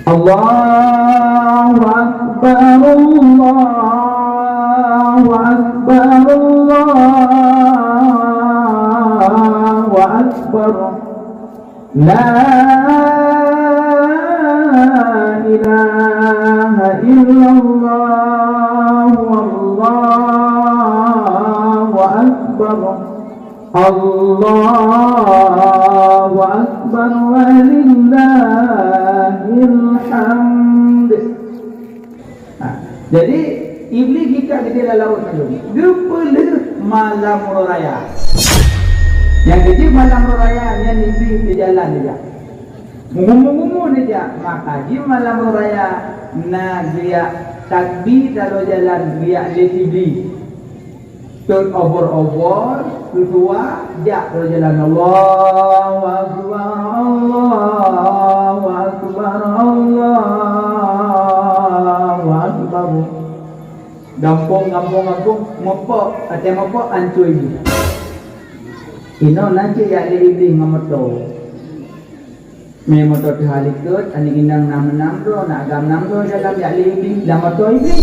Allahu Akbar, Allahu Akbar, Allahu Akbar. La ilaha illallah, wallahu akbar, Allahu akbar, walillahil hamd. Jadi iblis kita di dalam laut majum gepele malam raya. Yang kecil malam raya yang iblis di jalan dia. Ngomong-ngomong dia, maka di malam raya nak dia takbir kalau jalan dia lebih tur obor-obor kedua dia kalau jalan Allahu Akbar, Allahu Akbar, Allahu Akbar. Gampung mopok ada mopok ancui ini. Ino nanti ya lebih ngamoto. May motor halikot ani inang namro na agam namro dalam ya libi lamato ibi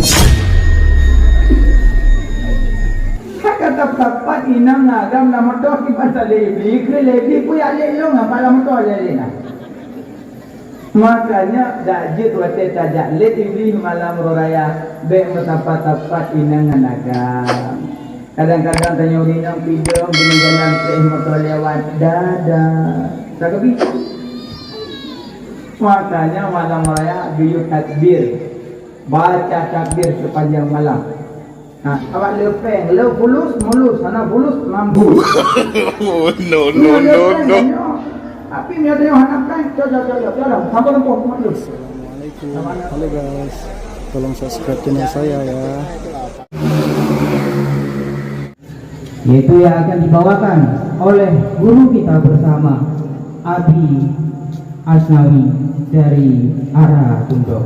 kata inang na agam lamato ki pasal libi krelebi pu ya lelo ngapa lamato lelena makanya dajit wate tajak let ibi malam raya be metapat inang agam kadang-kadang tanya inang pidong di jalan teh motor lewat dada sakabi. Makanya malam raya biu takbir, baca takbir sepanjang malam. Nah, awak lepeng, fulus mulus, sana fulus mampu. No. Tapi ni ada yang hanapkan, jalan, sabar empuk mulus. Assalamualaikum, halo guys, tolong subscribe channel saya ya. Yaitu yang akan dibawakan oleh guru kita bersama Abi Asnawi dari Arakundo.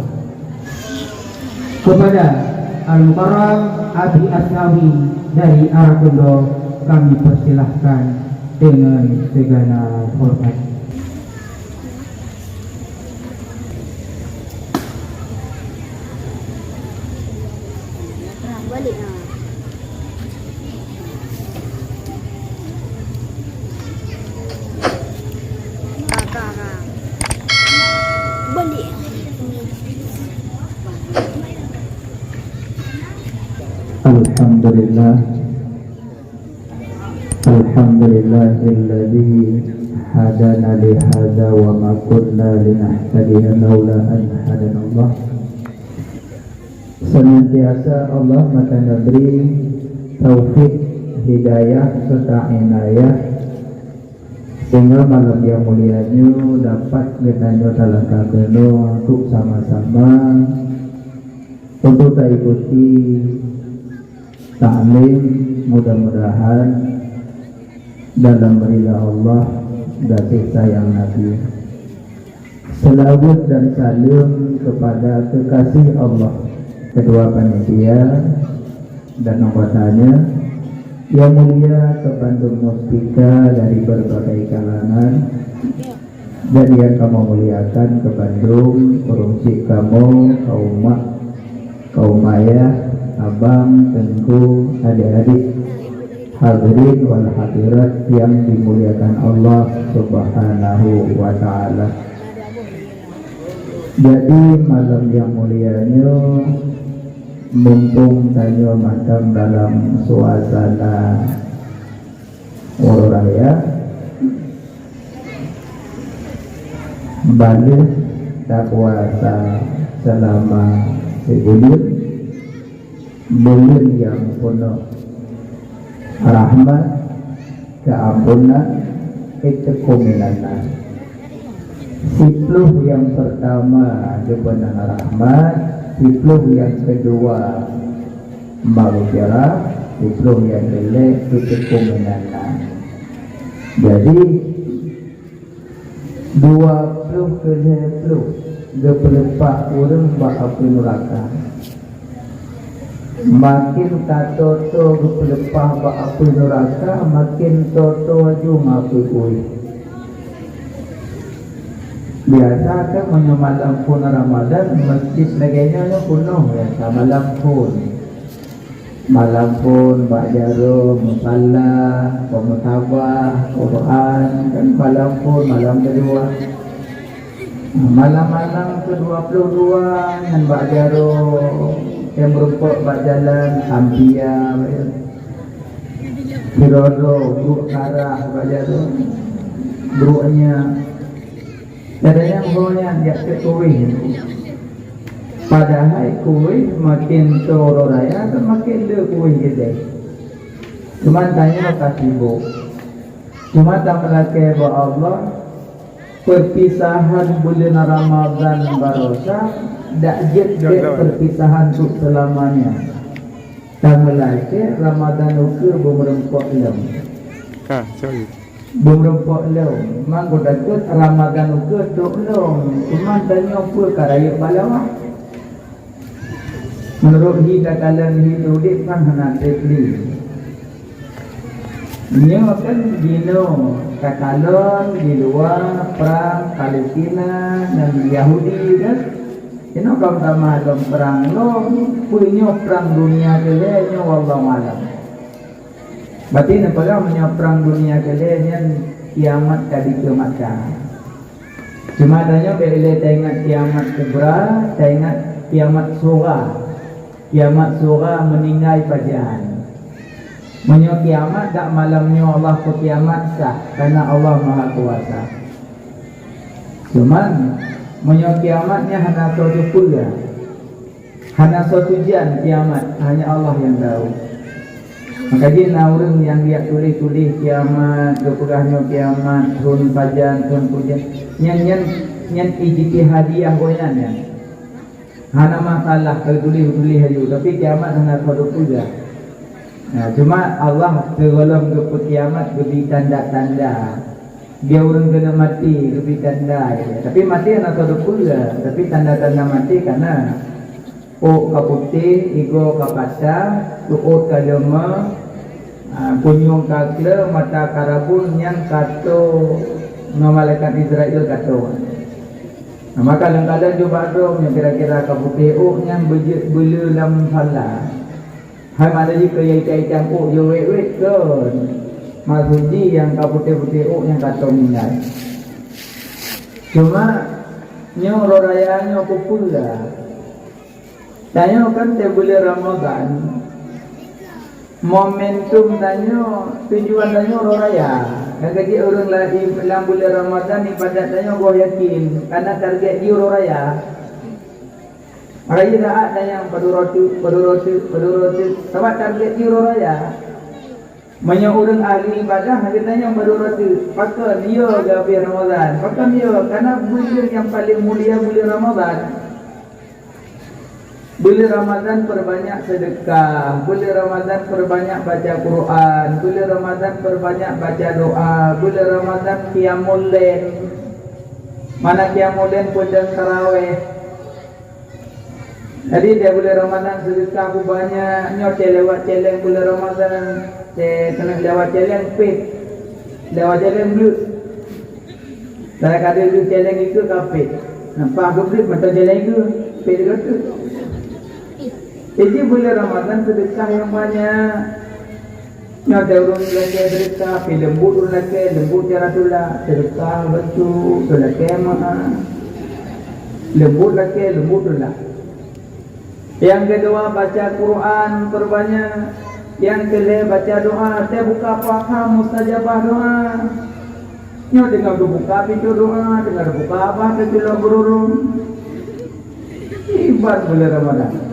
Kepada Al-Mukarram Abi Asnawi dari Arakundo kami persilahkan dengan segala hormat. Balik Alhamdulillahilladzi hadana li hadza wa ma kunna linahtadiya laula an hadanallah. Senantiasa Allah akan beri taufik, hidayah serta inayah sehingga malam yang mulianya dapat kita dalam kakeno untuk sama-sama untuk kita ikuti taklim, mudah-mudahan dalam ridha Allah dan sayang Nabi. Selawat dan salam kepada kekasih Allah, kedua panitia dan anggotanya yang mulia ke Bandung Mustika dari berbagai kalangan dan yang kamu muliakan ke Bandung, perungsi kamu, kaum mak, kaum ayah, abang, tengku, adik-adik, hadirin wal hadirat yang dimuliakan Allah Subhanahu wa ta'ala. Jadi malam yang mulianya, mumpung tanya macam dalam suasana raya, balik tak puasa selama sebulan, bulan yang penuh rahmat, keampunan, kekomilanan. Sipluh yang pertama kebenaran rahmat, sipluh yang kedua maghfirah, sipluh yang kelima kekomilanan. Jadi 20 ke 10 gepelepak orang api neraka. Makin katoto gepelepah api neraka, makin toto ajung api kuih. Biasa kan malam pun Ramadan masjid sebagainya penuh biasa malam pun ba'jarum, musalla, pemutabah, Quran kan malam kedua. Malam-malam ke-22 dengan ba'jarum yang berumpuk ba'jalan Ampia Birodo, Buruk Karah ba'jarum buruknya adanya hanya dia kekuih. Padahal kuih makin toro raya atau makin le kuih gede. Cuma tanya kasibu. Cuma tak melaki bahwa Allah perpisahan bulan Ramadan barosa dak jet perpisahan untuk selamanya. Tak melaki Ramadan ukur berempok lem. sorry. Berempok lem. Mang dakut Ramadan ukur tok lem. Cuma tanya apa karaya balawah. Menurut hidakalan hidup kan hendak terpilih. Dia kan dino kakalon di luar perang Palestina dan Yahudi kan. Ini kaum sama dalam perang lo punya perang dunia kelenya wallahu alam. Berarti nampak punya perang dunia kelenya kiamat tadi kematian. Cuma adanya bila tengok kiamat kubra, tengok kiamat surah. Kiamat surah meninggal pajan. Menyo kiamat tak malamnya Allah ke kiamat sah karena Allah Maha Kuasa. Cuman menyo kiamatnya hanya suatu pula. Hanya suatu jam kiamat hanya Allah yang tahu. Makanya orang yang dia tulis kiamat, kepegahnya kiamat, turun pajan, turun pujian. Yang ijtihadiyah goyannya. Hana masalah kalau tulis hayu, tapi kiamat hana suatu puja. Nah, cuma Allah tergolong ke kiamat beri tanda-tanda. Dia orang kena mati beri tanda. Ya. Tapi mati hana suatu puja, tapi tanda-tanda mati karena kaputih, ego kapasa, tuut kalema, kunyung kakle, mata karabun yang kato malaikat Israel kato. Nah, maka kadang-kadang juga dong yang kira-kira kaputih yang belu dalam salah. Hai mana jika yang wet kan. Maksudnya yang kaputih yang kato minat. Cuma nyo rorayanya popular. Tanya kan bulan Ramadan. Momentum tanya tujuan tanya raya. Jadi orang lagi dalam bulan Ramadan ibadat tanya gua yakin karena target dia raya. Makanya dah ada yang paduroti. Sebab target dia raya. Banyak orang ahli ibadah hanya tanya paduroti. Pakai dia gawe Ramadan. Pakai dia karena bulan yang paling mulia bulan Ramadan. Bulan Ramadan perbanyak sedekah, bulan Ramadan perbanyak baca Quran, bulan Ramadan perbanyak baca doa, bulan Ramadan qiyamul lail. Mana qiyamul lail pun dan tarawih. Jadi dia bulan Ramadan sedekah aku banyak, nyote lewat challenge bulan Ramadan, kena lewat challenge pit. Lewat challenge blue. Saya kata itu challenge itu kafe. Nampak aku macam challenge itu pit itu. Jadi bulan Ramadan sedekah yang banyak. Nyata orang lagi sedekah, lembut lagi, lembut cara tulah, sedekah betul, sedekah mana, lembut lagi, lembut tulah. Yang kedua baca Quran perbanyak. Yang ketiga baca doa. Saya buka paham mustajabah doa. Nyo dengar buka pintu doa, dengar buka apa kecuali burung. Ibadah bulan Ramadan.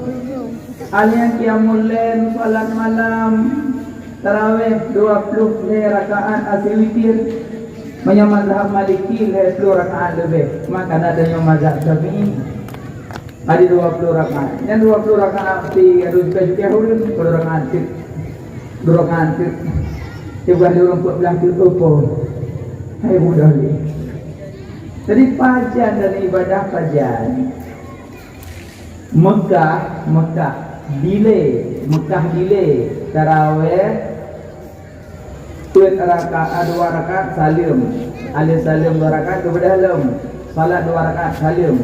Alian qiyamul lail, salat malam, tarawih 20 rakaat asal witir. Banyak mazhab Maliki 10 rakaat lebih. Maka adanya mazhab Syafi'i ada 20 rakaat. Yang 20 rakaat di juga hurun 10 rakaat. 2 rakaat. Coba di orang 14 itu pun. Hai mudah ni. Jadi pajan dan ibadah pajan. Mekah delay tarawih 2 rakaat salim. Ali salim 2 rakaat kepada dalam salat 2 rakaat salam.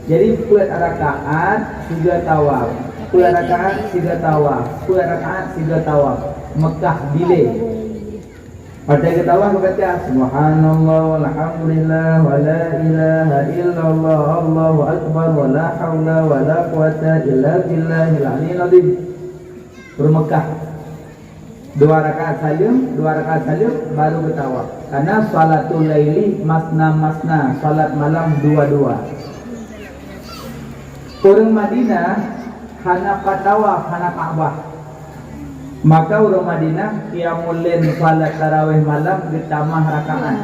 Jadi per rakaat 3 tawaf, per rakaat 3 tawaf, per rakaat 3 tawaf. Mekah delay. Pada kita tawaf baca subhanallah walhamdulillah wa la ilaha illallah Allahu akbar wa la haula wa la quwata illa billahil aliyyil azim. Per Mekah 2 rakaat salam baru bertawaf. Karena salatul laili masna, salat malam 2-2. Orang Madinah hana patawaf, hana Ka'bah. Maka orang Madinah qiyamul lail salat tarawih malam ditambah rakaat.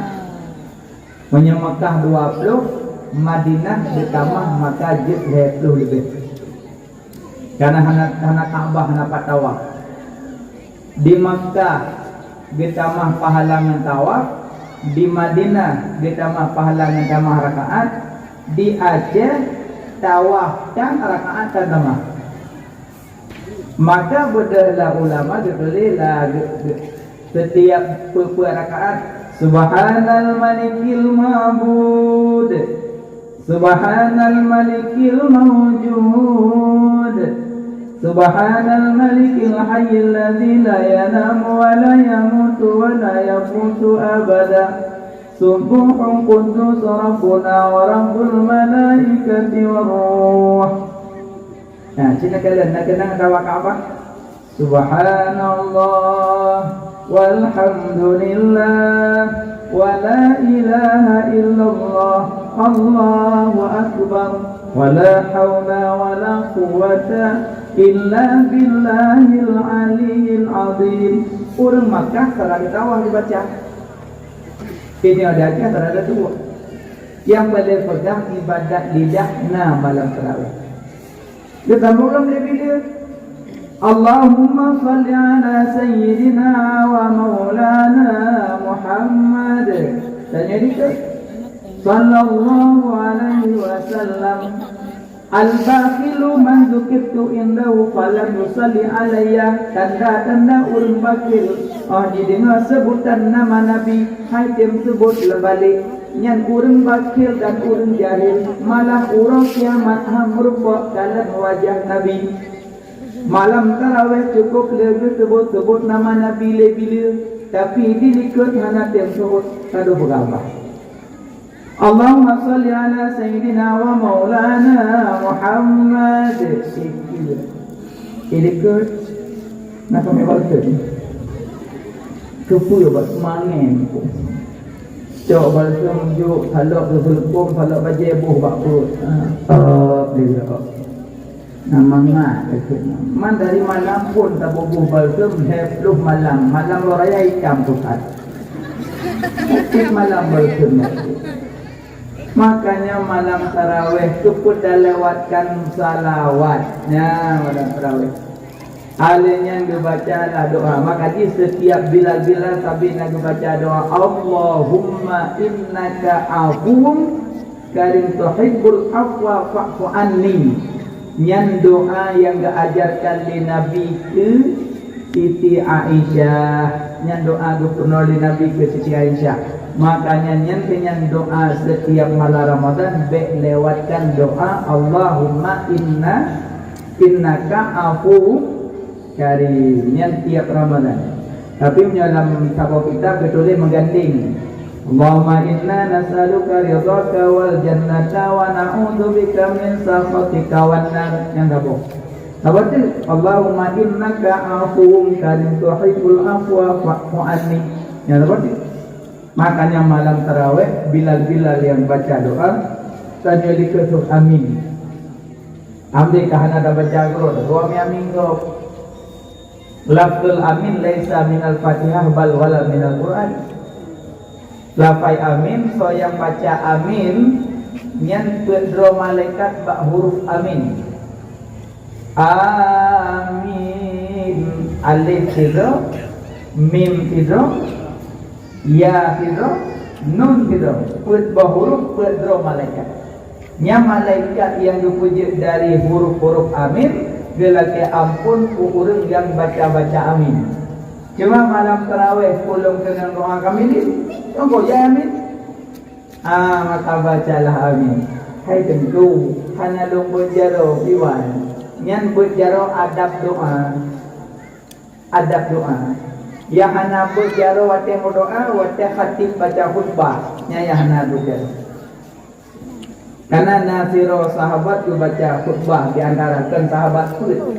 Mekah 20, Madinah ditambah maka jid 20 lebih. Karena hana Ka'bah, hana patawaf. Di Makkah ditambah pahala dengan tawaf, di Madinah ditambah pahala dengan tambah rakaat, di Aceh tawaf dan rakaat dan tambah. Maka berdahlah ulama ditulislah setiap rakaat subhanal malikil ma'bud, subhanal malikil mawjud, subhanal malikil hayyil ladzi la yanamu wa la yamutu wa la yafutu abada, subuhun quddus rabbuna wa rabbul malaikati war ruh. Nah, sini kalian nak kenang tawaf Ka'bah. Subhanallah walhamdulillah wa la ilaha illallah Allahu akbar wa la hawla wa la quwwata illa billahil aliyyil azim. Orang Makkah salat tawaf dibaca. Ini ada ada 2. Yang boleh pegang ibadat lidahna malam tarawih. Kita mulai bila Allahumma salli ala sayyidina wa maulana Muhammad. Tanya dia sallallahu alaihi wasallam. Al-bakhilu man dzukirtu indahu falam yusalli alayya. Tanda-tanda orang bakil didengar sebutan nama Nabi, haitim sebut lebalik. Yang orang bakil dan orang jahil, malah orang kiamat merupakan dalam wajah Nabi. Malam tarawih cukup lebih sebut nama Nabi bila, tapi dilikut hana tem sebut kado berapa. Allahumma salli ala sayyidina wa maulana Muhammad. Dilikut nak kami baca. Kepu buat semangat. Cok balsam juk halak berselupung halak bajai buh bak perut. Dia nama ngat man dari mana pun tak buh balsam hepluh malam raya ikan pusat. Hepluh malam balsam. Makanya malam tarawih cukup dah lewatkan salawatnya malam tarawih. Alenya dibacalah doa. Maka di setiap bila-bila sambil nak baca doa Allahumma innaka afuwun karim tuhibbul afwa fa'fu anni. Yang doa yang diajarkan di Nabi ke Siti Aisyah. Yang doa pernah di Nabi ke Siti Aisyah. Makanya yang doa setiap malam Ramadan baik lewatkan doa Allahumma innaka afuwun karim yang tiap Ramadan. Tapi dalam kitab kita betul mengganting Allahumma inna nas'aluka ridhaka wal jannata wa na'udzubika min sakhatika wan nar. Yang gabung apa tu? Allahumma innaka afuwun karim tuhibbul afwa fa'fu anni. Yang apa tu? Makanya malam tarawih bilal-bilal yang baca doa tanya diketuk amin. Ambil kahana dah baca Quran doa amin kau. Lafzul amin laisa minal Fatihah bal wala minal Quran. Lafai amin so yang baca amin yang pedro malaikat bak huruf amin. Amin alif tidro, mim tidro, ya tidro, nun tidro. Pedro huruf pedro malaikat. Yang malaikat yang dipuji dari huruf-huruf amin gelake ampun orang yang baca-baca amin. Cuma malam tarawih pulang dengan doa kami ni, tunggu ya amin. Maka bacalah amin. Hai tentu hana long berjaro biwan. Nyan berjaro adab doa. Adab doa. Ya hana berjaro wate doa, wate khatib baca khutbah. Nya ya hana berjaro. Karena nasiro sahabat tu baca khutbah di antara kan sahabat tu.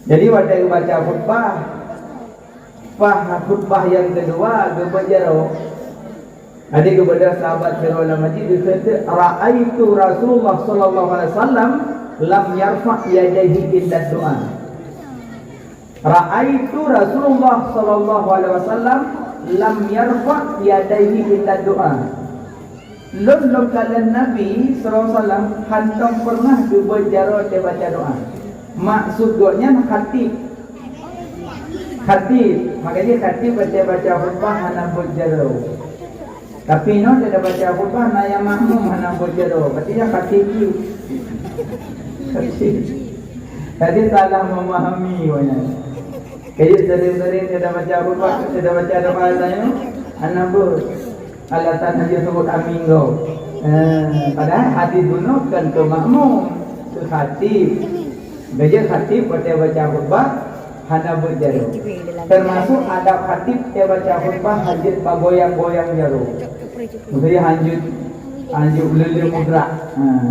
Jadi wate baca khutbah yang kedua berjaro. Adik kepada sahabat dalam masjid berkata, "Ra'aitu Rasulullah sallallahu alaihi wasallam lam yarfa' yadayhi illa doa." Ra'aitu Rasulullah sallallahu alaihi wasallam lam yarfa' yadayhi illa doa. Lom kalian Nabi sallallahu alaihi wasallam hantam pernah berjaro dia baca doa. Maksudnya khatib. Makanya khatib baca khutbah hana berjaro. Tapi no tidak baca khutbah na yang makmum hana berjaro. Berarti khatib. Tadi salah memahami wanya. Jadi sering-sering tidak baca khutbah, tidak baca doa saya, hana ber alatan saja sebut amin go. Padahal hadis gunakan ke makmum, ke khatib. Belajar khatib baca khutbah hana berjaro. Termasuk adab khatib dia baca khutbah hajat goyang-goyang jaro. Maksudnya hanjut lele mudra.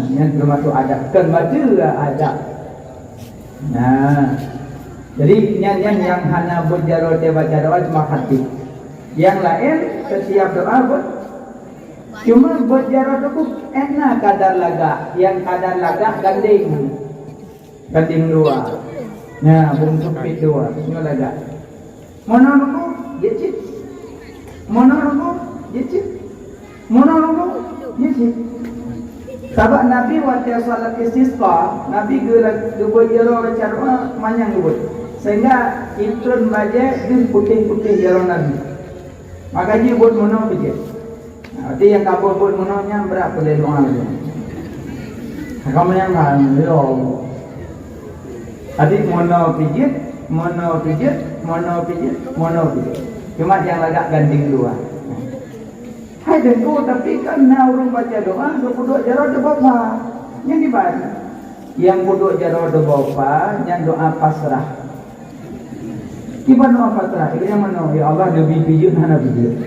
Yang termasuk adab. Kan baca adab. Jadi yang hana berjaro dia baca doa cuma khatib. Yang lain setiap doa pun cuma berjaro tu enak kadar laga. Yang kadar laga ganding dua. Bungsu pit dua. Ini laga. Monologu jecit. Sahabat Nabi waktu salat istisqa, Nabi berjaro baca doa manyang gebut. Sehingga itun baca din putih-putih jaro Nabi. Makanya buat mono pijit. Arti yang kabur buat mononya berapa boleh doa tu. Kamu yang kan, yo. Adik mono pijit. Cuma yang agak ganding dua. Hai dengku, tapi kan orang baca doa, duduk jaro de bapa. Yang dibaca. Yang duduk jaro de bapa, yang doa pasrah. Gimana doa pasrah? Ini yang mana? Ya Allah, lebih pijut, hana pijut.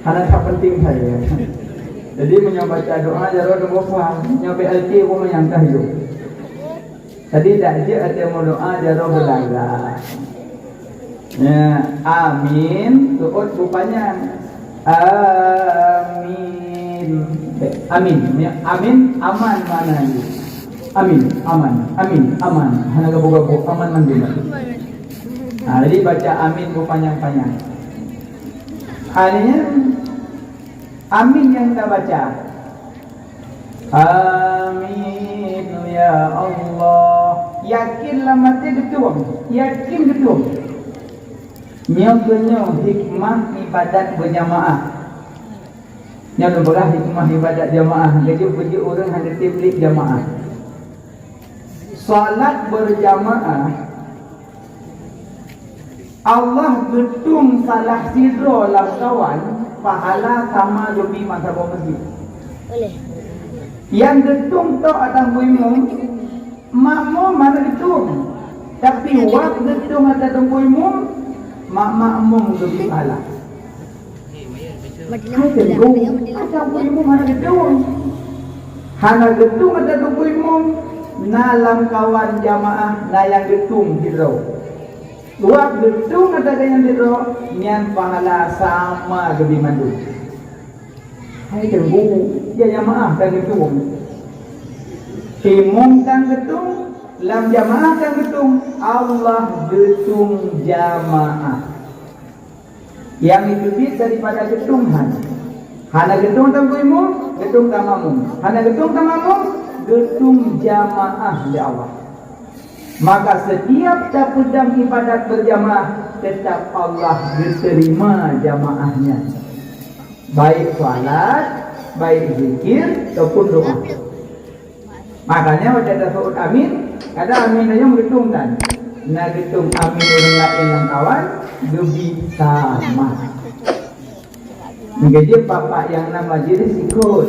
Hana tak penting saya. Jadi menyobaca doa jaro de bapa, nyoba LT pun menyangka hidup. Tadi tak je ada mau doa jaro belaga. Amin. Tuut rupanya. Amin. Amin aman mana ni? Amin aman. Hana gabu aman mandi. Jadi baca amin panjang-panjang. Hanya amin yang kita baca. Amin ya Allah. Yakinlah mati ketua. Yakin ketua. Nyoknya hikmah ibadat berjamaah. Yang lembaga hikmah ibadat jamaah. Jadi orang yang ditiblik jamaah. Salat berjamaah. Allah getung salah sidro kawan. Pahala sama lebih masa bawa masjid. Yang getung tu atas buimum. Makmum mana getung. Tapi waktu getung atas buimum. Makmum lebih pahala. Hai tengok, ada buimum mana getung. Hana getung ada buimum. Nalam kawan jamaah na yang getung sidro. Dua getung ada yang sidro. Nyan pahala sama lebih mandu. Hai tengok, dia jamaah kan getung. Timum kan getung. Lam jamaah kan getung. Allah getung jamaah. Yang lebih daripada getungan. Hana getung tambuimu, getung tamamu. Hana getung tamamu, getung jamaah ya Allah. Maka setiap pedang ibadat berjamaah tetap Allah diterima jamaahnya. Baik salat, baik zikir ataupun doa. Makanya pada dasar amin, ada amin yang getung kan. Nah getung amin orang lain yang kawan lebih sama. Mengaji bapak yang nama majlis ikut.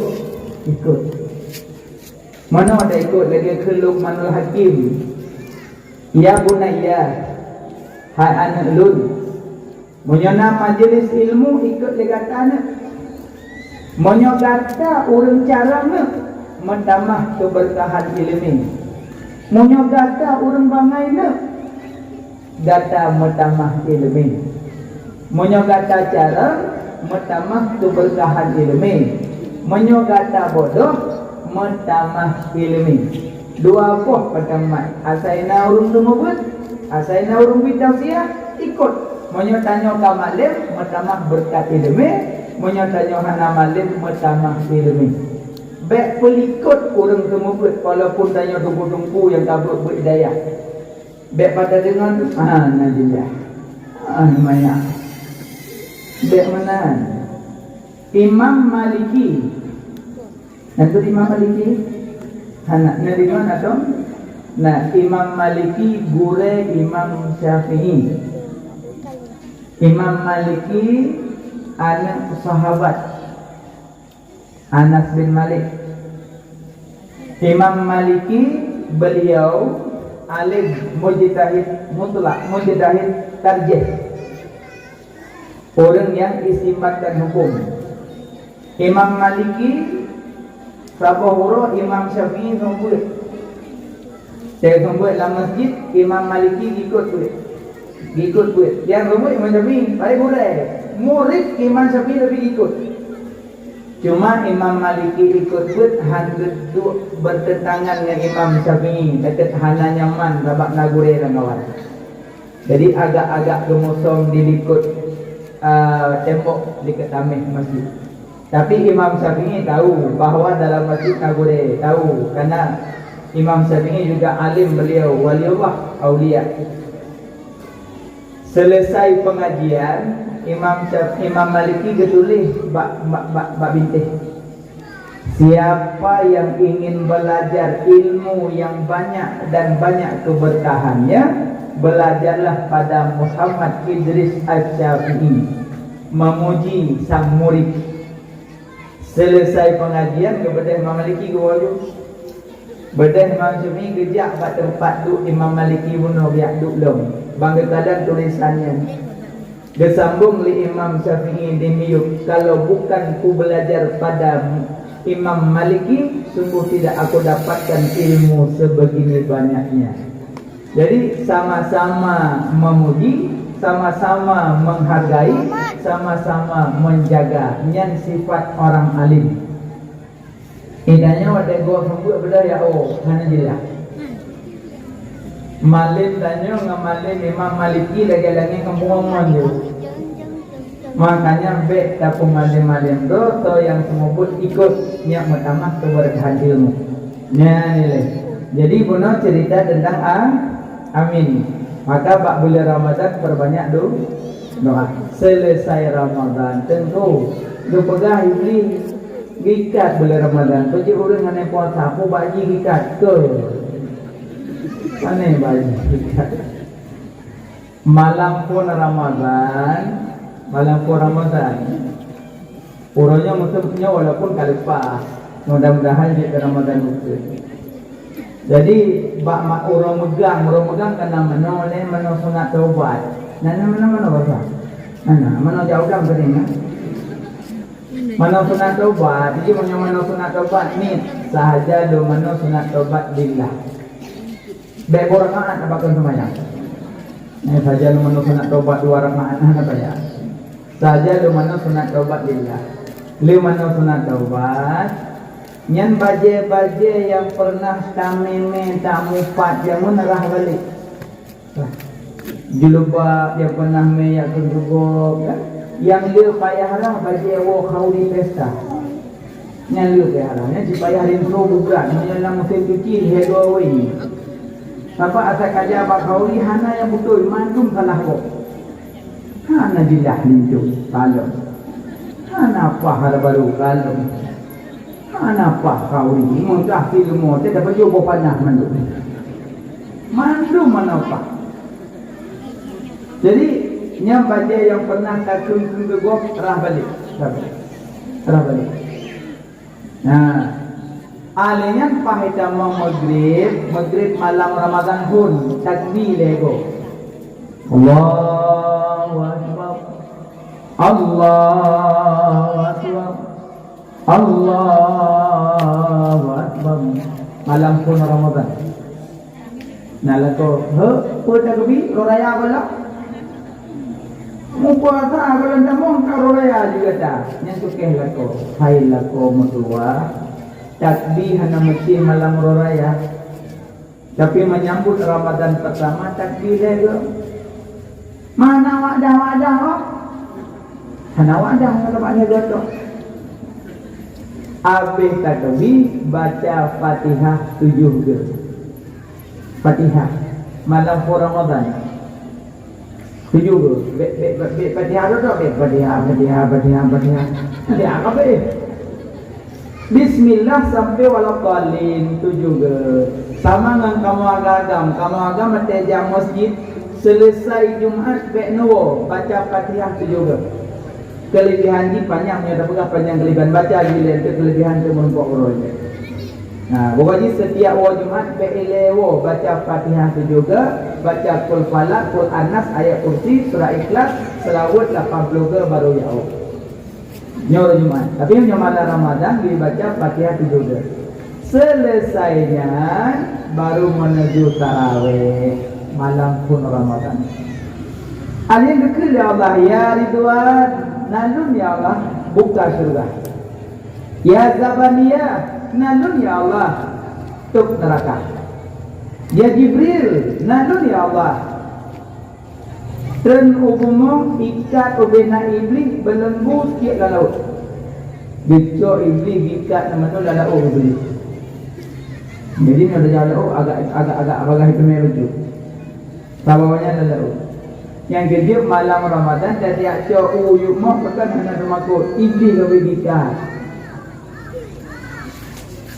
Mana ada ikut lagi ke Luqmanul Hakim. Ya bunayya, hai anak lun. Menyana majlis ilmu ikut lagi anak. Menyo kata urang carana mentamah keberkahan ilmu. Menyo kata urang bangaina data mentamah ilmu. Menyo kata cara mentamah keberkahan ilmu. Menyo kata bodoh mentamah ilmu. Dua poh pertama asaina urang tumubut, asaina urang bitausiah ikut. Menyo tanyo ka malim mentamah berkat ilmu. Menyatanya hana malim metamah ilmi. Baik pelikut orang semua walaupun tanya tungku-tungku yang kabut berdaya. Baik pada dengan najilah. Maya. Baik mana? Imam Maliki. Nanti Imam Maliki. Dari mana dong? Nah, Imam Maliki gure Imam Syafi'i. Imam Maliki anak sahabat Anas bin Malik. Imam Maliki beliau alim mujtahid mutlak, mujtahid tarjih, orang yang istimbatkan hukum. Imam Maliki sabahuro Imam Syafi'i sambut. Saya sambut dalam masjid Imam Maliki ikut buat. Yang sambut Imam Syafi'i baik boleh. Murid Imam Syafi'i lebih ikut. Cuma Imam Maliki ikut hanggut bertentangan dengan Imam Syafi'i dekat hana nyaman sabab nagure dan kawan. Jadi agak-agak kemusong dilikut tembok dekat tamih masjid. Tapi Imam Syafi'i tahu bahawa dalam masjid nagure, tahu karena Imam Syafi'i juga alim, beliau waliullah, aulia. Selesai pengajian Imam Maliki ketulis bak bintih. Siapa yang ingin belajar ilmu yang banyak dan banyak keberkahannya, belajarlah pada Muhammad Idris Asy-Syafi'i, memuji sang murid. Selesai pengajian kepada Imam Maliki ke wajib. Bedeh Imam Syafi'i kejak kat tempat tu Imam Maliki bunuh biak duk long. Bangga kadang tulisannya. Dia sambung li Imam Syafi'i demiuk, kalau bukan ku belajar pada Imam Maliki, sungguh tidak aku dapatkan ilmu sebegini banyaknya. Jadi sama-sama memuji, sama-sama menghargai, sama-sama menjaga. Yang sifat orang alim. Idanya wadah gua sambut benda ya hana jelah. Malim tanya ngamalim Imam Maliki lagi-lagi kempungan je. Makanya baik tapung malim-malim tu yang semua pun ikut nyak metamah keberkahan ilmu. Nilai. Jadi punya cerita tentang amin. Maka Pak bulan Ramadan perbanyak doa. Selesai Ramadan tentu do pegah iblis gikat bulan Ramadan. Tu je orang ngane puasa, aku baji gikat ke. Aneh banyak. Malam pun Ramadan, Orangnya maksudnya walaupun kalepas, mudah-mudahan di Ramadan itu. Jadi orang megang karena mana sunat taubat. Mana bahasa? Mana jauh dah beringat. Mana sunat taubat? Jadi mana sunat taubat ni sahaja do mana sunat taubat billah. Baik rakaat apakan semuanya. Ini saja lu mana sunat taubat 2 rakaat apa ya? Saja lu mana sunat taubat billah. Lu mana sunat taubat? Nyan baje-baje yang pernah tameme tamufat yang menerah balik. Juluba yang pernah meyak kegugok kan? Yang dia payahlah baje wo khauli pesta. Nyan lu payahlah, si payahin pro bukan, nyan musim cuci hedo we. Apa asal kaja apa kauli hana yang betul mantum salah kok. Hana jilah linjuk kalau. Hana apa hal baru kalau. Hana apa kauli mudah ilmu tidak perlu panah mandum. Mandum mana apa. Jadi nyam baca yang pernah takun kegok rah balik. Terus balik. Nah, alenya pahita mau maghrib malam Ramadan pun takbir lego. Allahu Akbar. Allahu Akbar. Allahu Akbar. Malam pun Ramadan. Nalako, pun takbir raya bala. Mupuasa kalau namong karolaya juga dah. Yang tukeh lako, hai lako mutua. Takbir hana mesti malam raya. Tapi menyambut Ramadan pertama takbir lego. Mana wadah oh? Hana wadah kalau pada gotok. Habis takbir baca Fatihah 7 ke. Fatihah malam Ramadan. 7 ke. Fatihah tu Fatihah. Fatihah apa ni? Bismillah sampai walaqalin 7 ke. Sama dengan kamu agam teja masjid selesai Jumaat bekno baca Fatihah 7 ke. Kelebihan di panjangnya tak pegang panjang kelebihan baca gila ke kelebihan tu menumpuk urut. Nah, pokoknya setiap Jumaat beelewo baca Fatihah 7 ke, baca Qul Falaq, Qul Anas, ayat kursi, surah Ikhlas, selawat 80 ke baru jauh. Nyor Jumaat. Tapi yang malam Ramadan dibaca Fatihah 7 ke. Selesainya baru menuju tarawih malam pun Ramadan. Alih dekil ya Allah ya Ridwan, nalun ya Allah buka surga. Ya Zabaniyah, nalun ya Allah tuk neraka. Ya Jibril, nalun ya Allah tren umum ikat ubena iblis belenggu sikit laut. Bicok iblis ikat nama tu lalau iblis. Jadi ni ada jalan agak bagai itu merujuk. Bawahnya lalau. Yang kedua malam Ramadan dan dia cakap uyuk mak bukan hanya termakut iblis lebih ikat.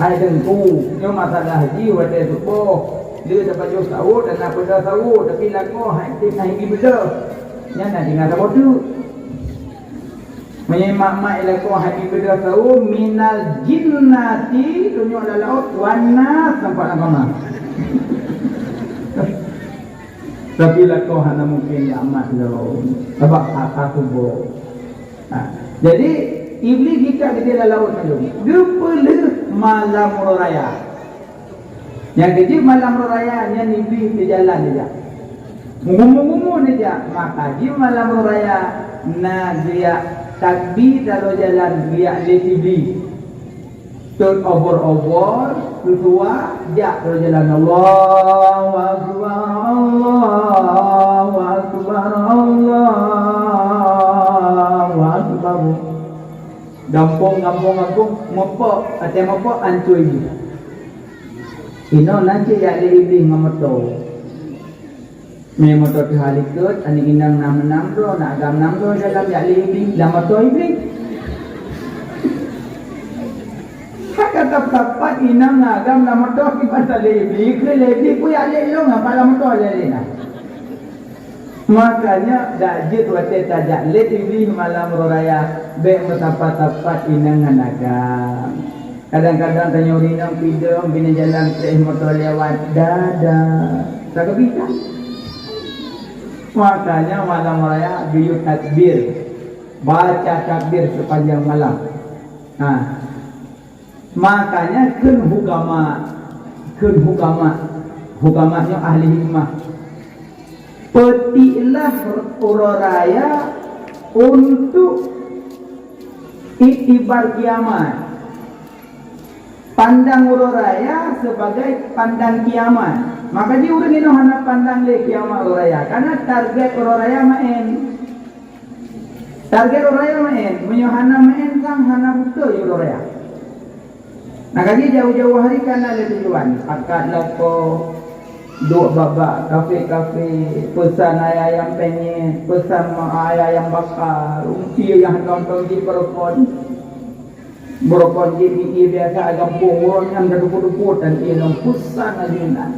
Hai dengku, nyo masalah haji wadah subuh. Dia dapat jauh sahur dan nak benda sahur tapi laku hati naik pergi benda. Yang nak dengar apa tu? Menyemak-mak laku hati benda sahur minal jinnati tunjuk lalau wana sampai nama. Tapi laku hana mungkin amat lo. Sebab kata subuh. Jadi iblis jika kita laut tu, dia pelih malam raya. Yang kecil malam raya yang iblis di jalan dia. Ngumu dia. Maka di malam raya nak dia takbir dalam jalan dia iblis. Turn over kedua dia dalam jalan Allahu Akbar Allahu Akbar Allahu Akbar. Gampung mopok atau mopok ancui ini. Ino nanti ya le iblis ngamoto. Me motor tu halikut ani inang nam ro nak agam nam ro dalam ya le iblis dalam motor iblis. Kata tepat inang agam dalam motor kita le iblis ke le iblis ku ya le lo ngapa dalam motor le na. Makanya dajit wate tajak let iblis malam raya be metapat-tapat inang agam. Kadang-kadang tanya urinang pidang bina jalan teh motor lewat dada. Tak bisa. Makanya malam raya biu takbir. Baca takbir sepanjang malam. Makanya kun hukamanya ahli hikmah. Petilah orang raya untuk iktibar kiamat. Pandang urut raya sebagai pandang kiamat. Maka dia orang ini hendak pandang le kiamat urut raya. Karena target urut raya main. Target urut raya main. Menyuhana main sang hana betul urut raya. Maka dia jauh-jauh hari karena ada tujuan. Akad lako, duk babak, kafe-kafe, pesan ayam penyet, pesan ayam bakar, umpi yang nonton di perokon. Berokon dia biasa agak punggung yang berdupu-dupu dan ia lempusan ajunan.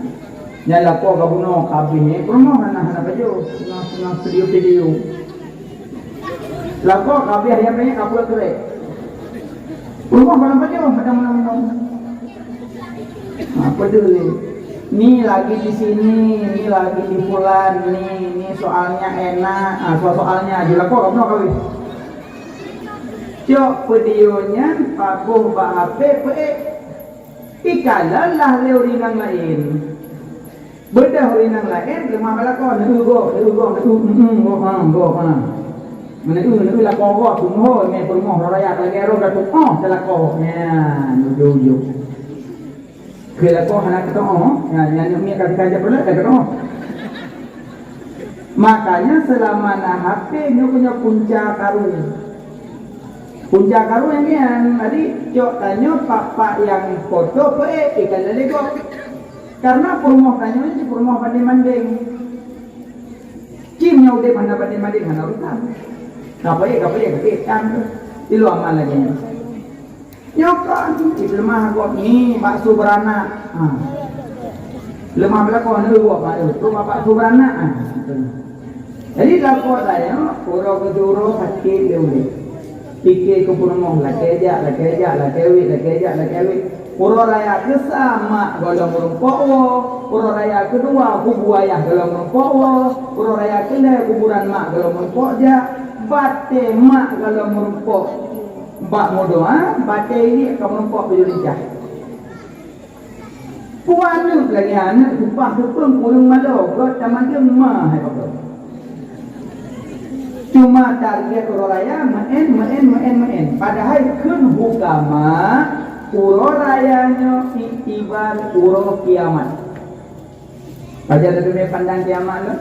Nyala ko kabuno kabine promo hana baju senang video. Lako kabeh yang banyak kapul kere. Rumah barang baju pada mana-mana. Apa dulu? Ni lagi di sini, ni lagi di Pulan, ni soalnya enak, soalnya aja lah kok kamu kawin. Cok videonya pakuh HP ikalah lah leurinang lain. Bedah leurinang lain lemah balakon go. Menuju lah kau tunggu ni permoh raya lagi ero kat telah kau nya nuju. Kira kau hendak ketemu, yang ni kata pula ketemu. Makanya selama na HP ni punya punca karu. Punca karu yang tadi cok tanya papa yang foto ikan lego. Karena permoh tanya ni permoh banding-banding. Kimnya udah mana banding-banding mana urusan. Kapal kan di luar mana lagi nyokan di lemah gua ni bakso beranak lemah belakang ni gua tu bakso beranak jadi lapor saya pura kejuro sakit dia boleh fikir ke purmong lah kejak pura raya ke sama golong rumpok pura raya kedua kubu ayah golong rumpok pura raya kedua kuburan mak golong rumpok ja bate mak kalau merumpok bak modo bate ini kalau merumpok berjulicah puan lagi anak upah kepeng pulung malo kau taman dia mah cuma target uroraya main padahal kun hukama urorayanya itibar uror kiamat aja ada pandang kiamat lah.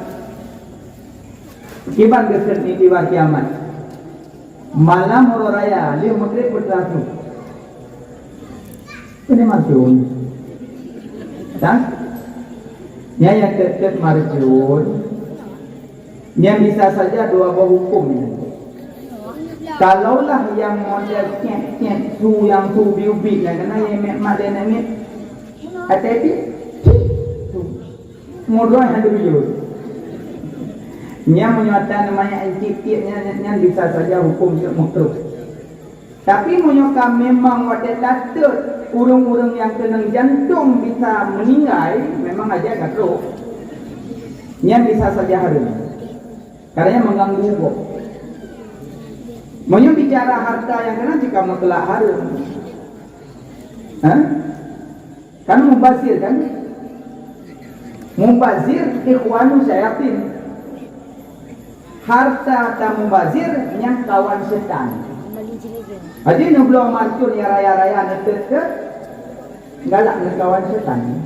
Kiban kesan itibar kiamat malam raya liu maghrib berterasu ini marjun dah yang terkait marjun yang bisa saja dua buah hukum kalaulah yang model cek su yang su biubik yang kena yang mak dia nangis hati-hati modal yang ada biut yang menyatakan namanya yang bisa saja hukum makruh. Tapi menyokam memang wadah tatut urung-urung yang kena jantung bisa meninggal memang aja makruh. Yang bisa saja harum. Karena mengganggu hukum. Menyok bicara harta yang kena jika mutlak harum. Kan mubazir kan? Mubazir ikhwanu syayatin. Harta tak mubazir yang kawan setan. Jadi nublo marcun ya raya-raya netet galak dengan kawan setan.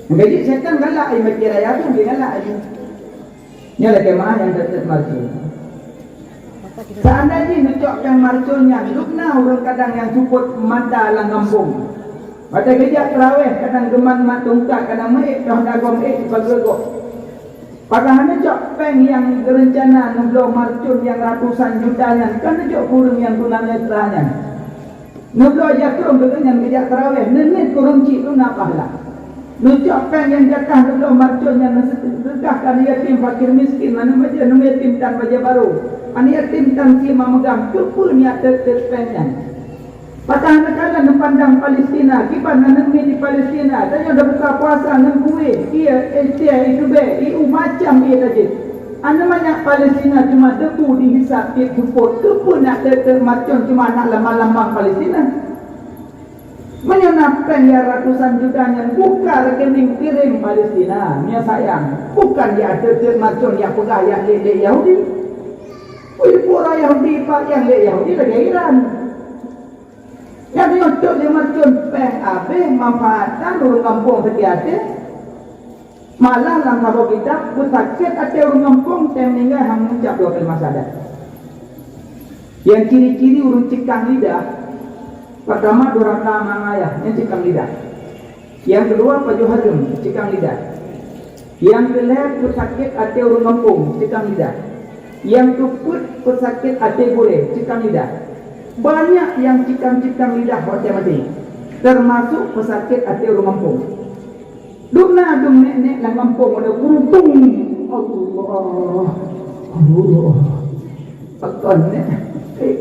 Jadi setan galak ai mikir raya tu dia galak ai. Nya lagi mah yang netet marcun. Seandainya ngecokkan marcunnya, lukna orang kadang yang support mata lang kampung. Pada kejap terawih kadang geman mat tungkak kadang maik dah dagom bagegok. Padahal cok peng yang rencana nublo marcun yang ratusan jutanya kan cok kurung yang tunanetranya nublo aja kurung dengan bijak terawih nenit kurung cik tu nakahlah cok peng yang jatah nublo marcun yang sedekahkan yatim fakir miskin mana baca yatim tan baca baru ani yatim tan lima megang kepu niat terpengnya padahal kala pandang Palestina kiban nangmi di Palestina tanya dah buka puasa nang kuih ia itu iu macam dia tadi anda banyak Palestina cuma debu dihisap dia support kepu nak termacun cuma nak lama-lama Palestina menyonapkan ya ratusan juta yang buka rekening kirim Palestina nia sayang bukan dia termacun yang pegah yang lelek Yahudi pura Yahudi pak yang lelek Yahudi lagi Iran. Yang untuk dia macam peng habis manfaatan orang kampung sekian malah langkah kita bersakit ada orang kampung yang meninggal yang mengucap 2 kalimat syahadat. Yang ciri-ciri orang cikang lidah pertama durhaka mangayah yang cikang lidah. Yang kedua paju harum cikang lidah. Yang kelihatan bersakit ada orang kampung cikang lidah. Yang keput bersakit ada boleh cikang lidah. Banyak yang cikang-cikang lidah mati termasuk pesakit hati orang kampung. Duna dung nek lang kampung ada kurung Allah pakon nek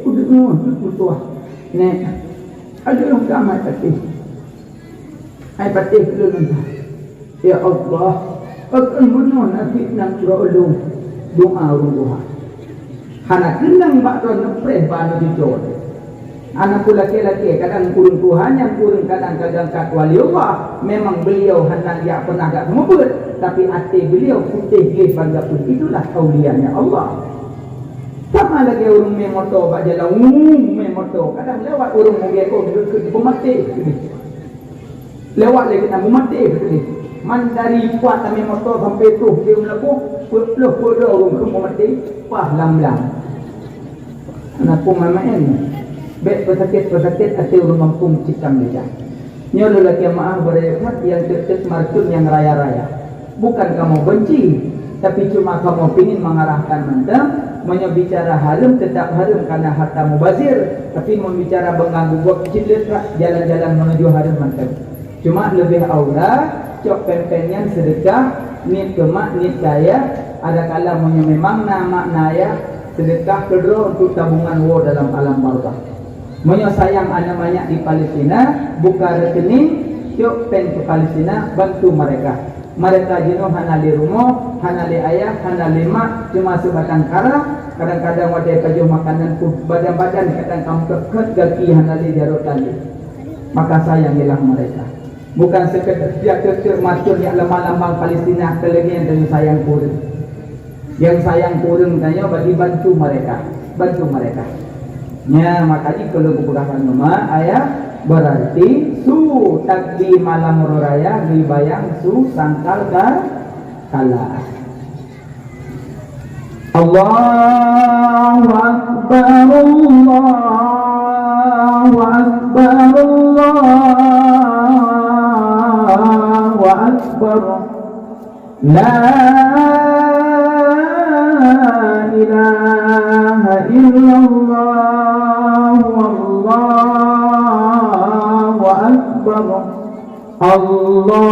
udah tua Nek, ada orang kamar patih. Ai patih dulu nanti. Ya Allah, akan bunuh nabi nang surau doa rumah. Hana kenang bakal nepres banu dijol. Anak laki-laki kadang kurung Tuhan yang kurung kadang-kadang kat wali Allah. Memang beliau hendak dia pernah agak semubut, tapi hati beliau putih glis bangga pun. Itulah aulianya Allah. Sama lagi orang main motor bak jalan main motor. Kadang lewat orang mengiak ke pemati. Lewat lagi nak pemati betul. Man dari kuat main motor sampai tu dia melaku peluk orang ke pemati. Wah lam-lam. Anak pun main. Baik pesakit hati orang kampung Cikam dia. Nyolo laki maaf berehat yang tetap marcun yang raya-raya. Bukan kamu benci, tapi cuma kamu ingin mengarahkan mendam, menyobicara harum tetap harum karena harta mubazir, tapi membicara mengganggu buat kecil jalan-jalan menuju harum mendam. Cuma lebih aula, cok pen-penyan sedekah, niat kemak, niat kaya, ada kala memang maknanya sedekah kedua untuk tabungan wo dalam alam barzakh. Menyayang anak banyak di Palestina, buka rekening, yuk pen ke Palestina, bantu mereka. Mereka jenuh hanali rumah, hanali ayah, hanali mak, cuma sebatang kara. Kadang-kadang wadai kajuh makanan badan-badan, kadang kamu keket gaki hanali jarut tali. Maka sayangilah mereka. Bukan sekedar dia kekek macun yang lemah-lembang Palestina, kelebihan dan sayang kurun. Yang sayang kurun tanya bagi bantu mereka, bantu mereka. Ya, makanya kalau keberkahan nama ayah berarti su takdi malam raya dibayang su sangkal kala. Allahu Akbar, Allahu Akbar, Allahu Akbar. La ilaha illallah. Allahu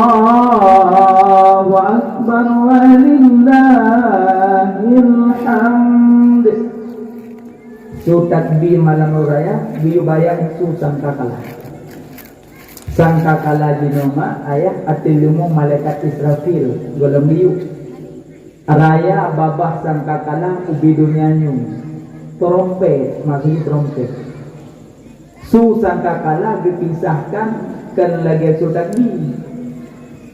Akbar walillahil hamd. Su takbir malam raya biu bayang su sangkakala. Sangkakala dinoma ayah atilumu malaikat Israfil golong biu. Raya babah sangkakala ubi dunyanyum. Trompet, maksudnya trompet. Su sangkakala dipisahkan kan lagi sudah ni.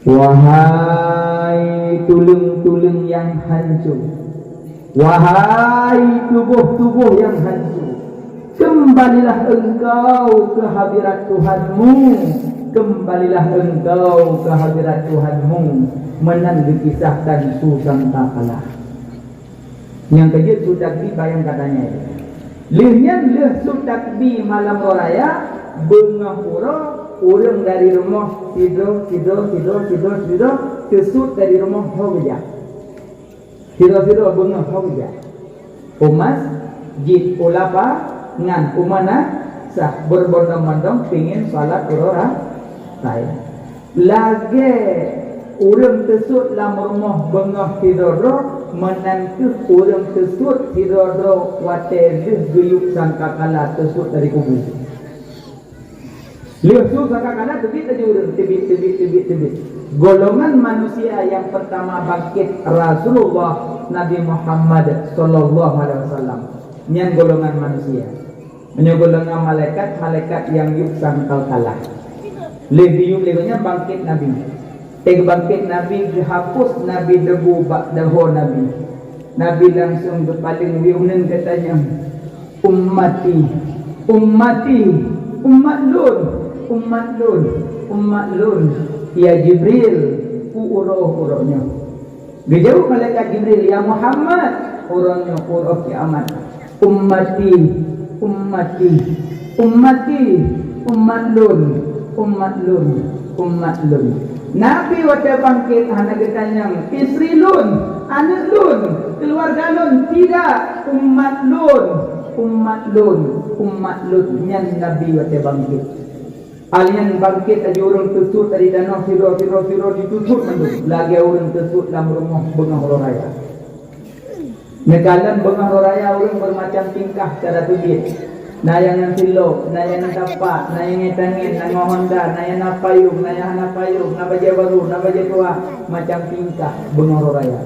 Wahai tulung-tulung yang hancur, wahai tubuh-tubuh yang hancur, kembalilah engkau ke hadirat Tuhanmu, kembalilah engkau ke hadirat Tuhanmu. Menang dikisahkan susangkakala. Yang kejut sudah dibayang katanya. Lihat sudah di malam raya bengah orang dari rumah tidur kesut dari rumah hoja tidur bengah hoja umas jid ulapa ngan umana sah berbondong-bondong pingin salat urora saya lagi orang kesut dalam rumah bengah tidur menantu orang kesut tidur water guyuk sangkakala kesut dari kubur. Lihat sangkakala tebit aja urang tebit. Golongan manusia yang pertama bangkit Rasulullah Nabi Muhammad sallallahu alaihi wasallam. Nyan golongan manusia. Menyo golongan malaikat yang yuk sangkal kalah. Lebih lebihnya bangkit Nabi. Bangkit Nabi dihapus Nabi debu bak dahu Nabi. Nabi langsung berpaling wiunan katanya umat lun ya Jibril urohnya dijauh malaikat Jibril ya Muhammad urohnya uroh kiamat ummati umat lun Nabi waktu bangkit hanya ditanya istri lun anak lun keluarga lun tidak umat lun yang Nabi waktu bangkit. Alian bangkit aja orang tutut dari danau siro ditutup menduk. Lagi orang tutut dalam rumah bengah raya. Negalan bengah raya orang bermacam tingkah cara tubit. Nayangan silok, nayangan tapak, nayangan tangin, nango Honda, nayangan payung, nayangan payung, nabaja baru, nabaja tua, macam tingkah Bengoro Raya.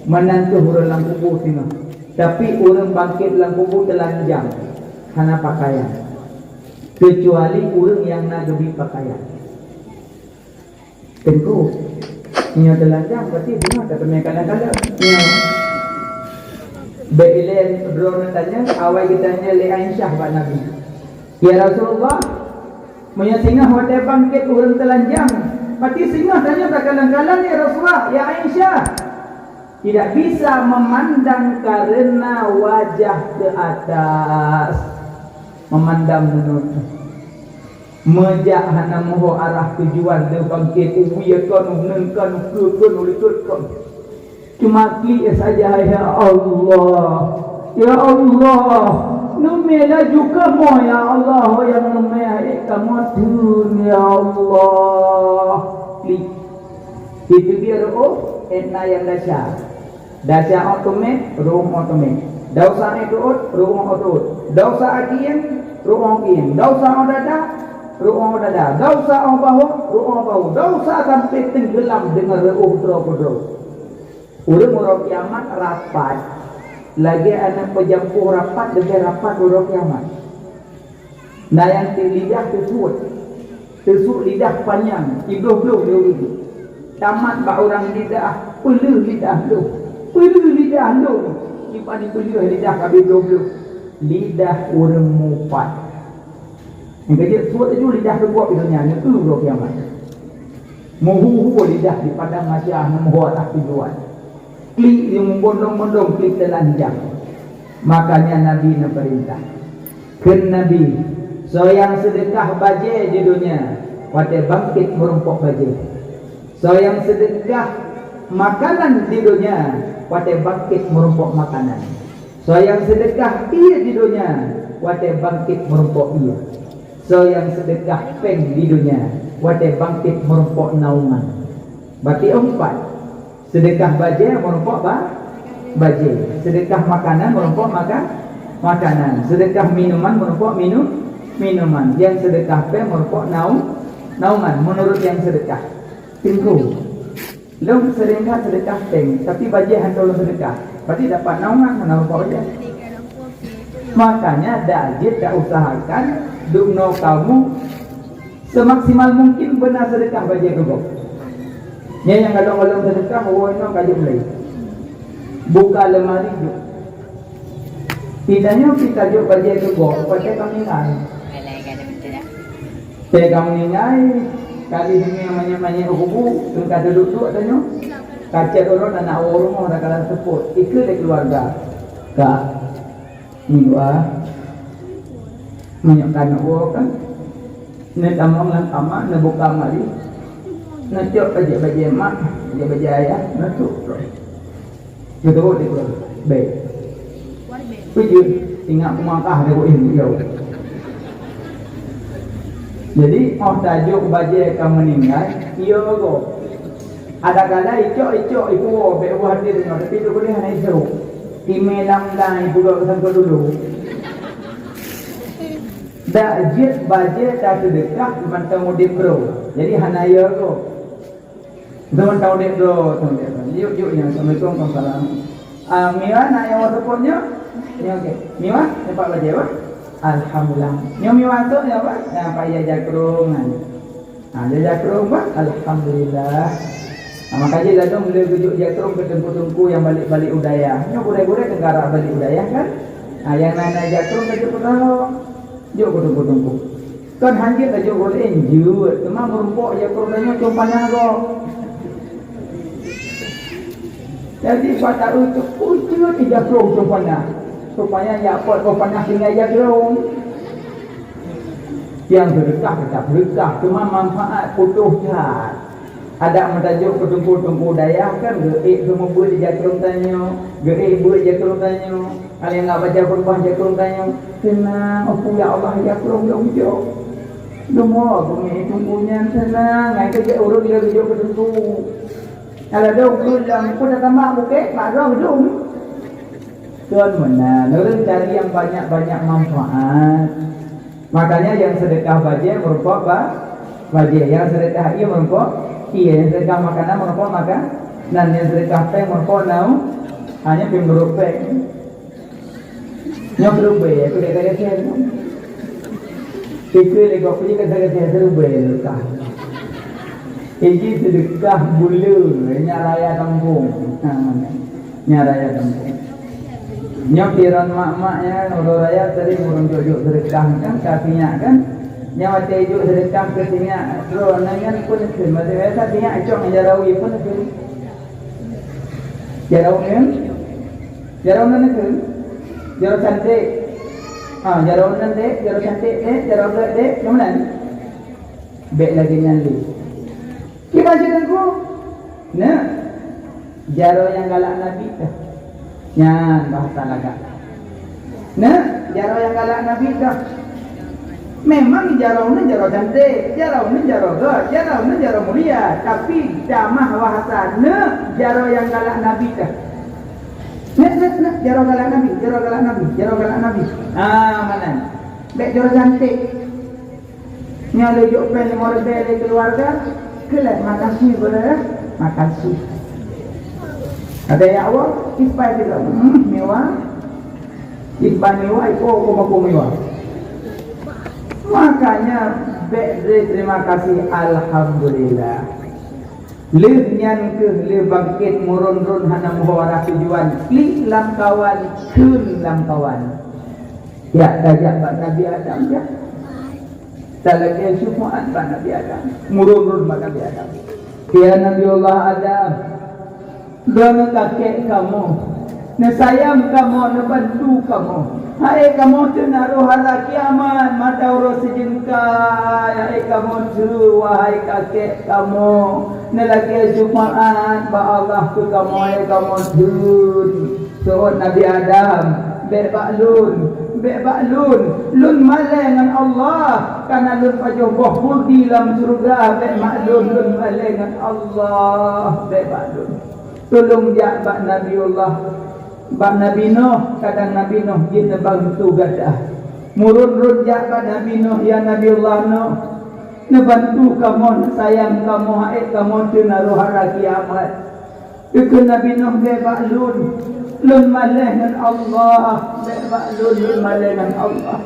Menantu urang lang kubur sini. Tapi urang bangkit lang kubur telanjang, hana pakaian. Kecuali urang yang nak gebi pakaian. Tentu, ini telanjang berarti bunga tak pernah kadang-kadang. Bailen drone tanya, awal kita tanya le Aisyah pak Nabi. Ya Rasulullah, punya singa hotel bangkit urang telanjang. Pati singa tanya tak kalang-kalang ya Rasulullah, ya Aisyah. Tidak bisa memandang karena wajah ke atas. Memandang menurut. Mejak hana moho arah tujuan dia bangkit uwiyakan unengkan ukun ulikutkan. Cuma klik saja ya Allah. Ya Allah. Numela juga mo ya Allah yang numela kamu tun ya Allah. Klik. Itu dia enna yang dasar. Dasar otomat, room otomat. Dausa itu room otot. Dausa akian, room akian. Dausa odada, room odada. Dausa bahu, room bahu. Dausa sampai tenggelam dengan roh. Urang kiamat rapat. Lagi anak pejampuh rapat dengan rapat urang kiamat. Nah yang lidah tersut lidah panjang, ibluh-bluh dia dulu. Tamat bak orang lidah, pelu lidah lu. Ipan itu lidah kabeh ibluh-bluh. Lidah urang mupat. Yang kecil suat itu lidah kebuat dunia itu urang kiamat. Muhu lidah di padang masyarakat membuat tujuan. Klik yang membondong-bondong klik telanjang. Makanya Nabi nak perintah. Ken Nabi, so yang sedekah baje di dunia, wate bangkit merumpok baje. So yang sedekah makanan di dunia, wate bangkit merumpok makanan. So yang sedekah iya di dunia, wate bangkit merumpok iya. So yang sedekah peng di dunia, wate bangkit merumpok naungan. Berarti 4. Sedekah baje merumpok baje. Sedekah makanan merumpok makanan. Sedekah minuman merumpok minuman. Yang sedekah pe merumpok naungan menurut yang sedekah. Tinggu. Long sedekah peng, tapi baje hantar sedekah. Berarti dapat naungan merumpok baje. Makanya dajit dah usahakan dukno kamu semaksimal mungkin benar sedekah baje kau. Yang kalau sedekah orang kaji mulai buka lemari juk. Tidaknya kita juk baca itu kok, baca kami ngai. Kami ngai kali ini namanya hubu, tengah duduk tanya. Kaca orang anak orang orang kalah seput, ikut dari keluarga. Kak, mingguah menyokkan orang kan. Ni tamang lang tama, nabuka mari. Najuk baje mak, baje ayah, najuk. Itu dia bilang, baik. Tujuh, ingat kumangkah dia buat ini jauh. Jadi, tajuk baje kamu meninggal, iya kok. Ada kala icok itu buat dia dengan tapi itu boleh hanya itu. Imelang dah ibu dok sangka dulu. Dajit baje tak sedekah cuma tahu dia pro. Jadi hanya iya kok. Teman tahu dek do, yuk yang assalamualaikum warahmatullahi. Mira nak yang whatsappnya, ni okey. Mira dapat baca apa? Alhamdulillah. Yang Mira tu ya apa? Yang payah jakrung. Jakrung apa? Alhamdulillah. Makanya lah dong boleh tujuk jakrung ke tengku-tengku yang balik udaya. Yang budaya-budaya negara balik udaya kan? Yang nana jakrung ke tengku-tengku. Juk ke tengku-tengku. Kan hanjit aja boleh enjut. Cuma merumpok jakrungnya cumpanya kok. Jadi pada ucuk jakrung supaya ya pot panah tinggal jakrung. Yang berkah tetap berkah, cuma manfaat putus cat. Ada mentajuk ketungku daya kan geik semua buat jakrung tanya, geik buat jakrung tanya. Kalau yang nak baca Quran jakrung tanya, tenang, aku ya Allah jakrung dong jauh. Semua kami tunggunya tenang, ngai kerja urut dia kerja ketungku. Kalau dong pulang pun dah tamak bukit, mak dong. Tuan mana, orang cari yang banyak-banyak manfaat. Makanya yang sedekah baje merupakan baje, yang sedekah ia merupakan yang sedekah makanan merupakan makan, dan yang sedekah teh merupakan nau hanya pemberupai. Nyok berupai, aku dah kaya saya. Ikut lego punya kata saya berupai lekah. Ini sedekah bulu, nyaraya kampung, nyaraya kampung. Nyok tiran mak-maknya nurul raya sering urung jojo sedekah kan kakinya kan nyawa tejo sedekah ke tinya terus nangan pun ken biasa tinya acong jarawi pun ken jarawi ken jaro cantik jaro cantik jaro dek kemudian bek lagi nyali kita aku nah jaro yang galak nabi nyan bahasa laga. Nah, jaro yang galak Nabi dah. Memang jaro cantik, jaro jaro mulia, tapi damah bahasana jaro yang galak Nabi dah. Nah, jaro galak Nabi. Mana? Bek jaro cantik. Nyalo juk pen moral keluarga, kelak makasih berada, makasih. Ada yang awak, ispai tidak mewah, ispai mewah, aku mewah. Makanya terima kasih, alhamdulillah. Lehnya ke bangkit murun hana muhawara tujuan, lam kawan, lam kawan. Ya, dajak Pak Nabi Adam ya. Talaknya syufaat Pak Nabi Adam, murun Pak Nabi Adam. Ya Nabi Allah Adam. Doa kakek kamu, nesayang kamu, nebantu kamu. Hai kamu tenaruh hala kiamat, mata urus sejengkal. Hai kamu tu, wahai kakek kamu, nelaki syufaat ba Allah tu kamu, hai kamu tu. Soal Nabi Adam, be'baklun, lun malengan Allah, karena lun pajoboh di dalam surga, be'maklun, lun malengan Allah, be'baklun. Tolong jak bak Nabiullah, bak Nabi Nuh, kadang Nabi Nuh dia bantu gadah. Murun jak bak Nabi Nuh, ya Nabiullah Nuh, nebantu kamu, sayang kamu, haid kamu tenaruh hari kiamat. Ikut Nabi Nuh bebak lun malaikan Allah, bebak lun malaikan Allah.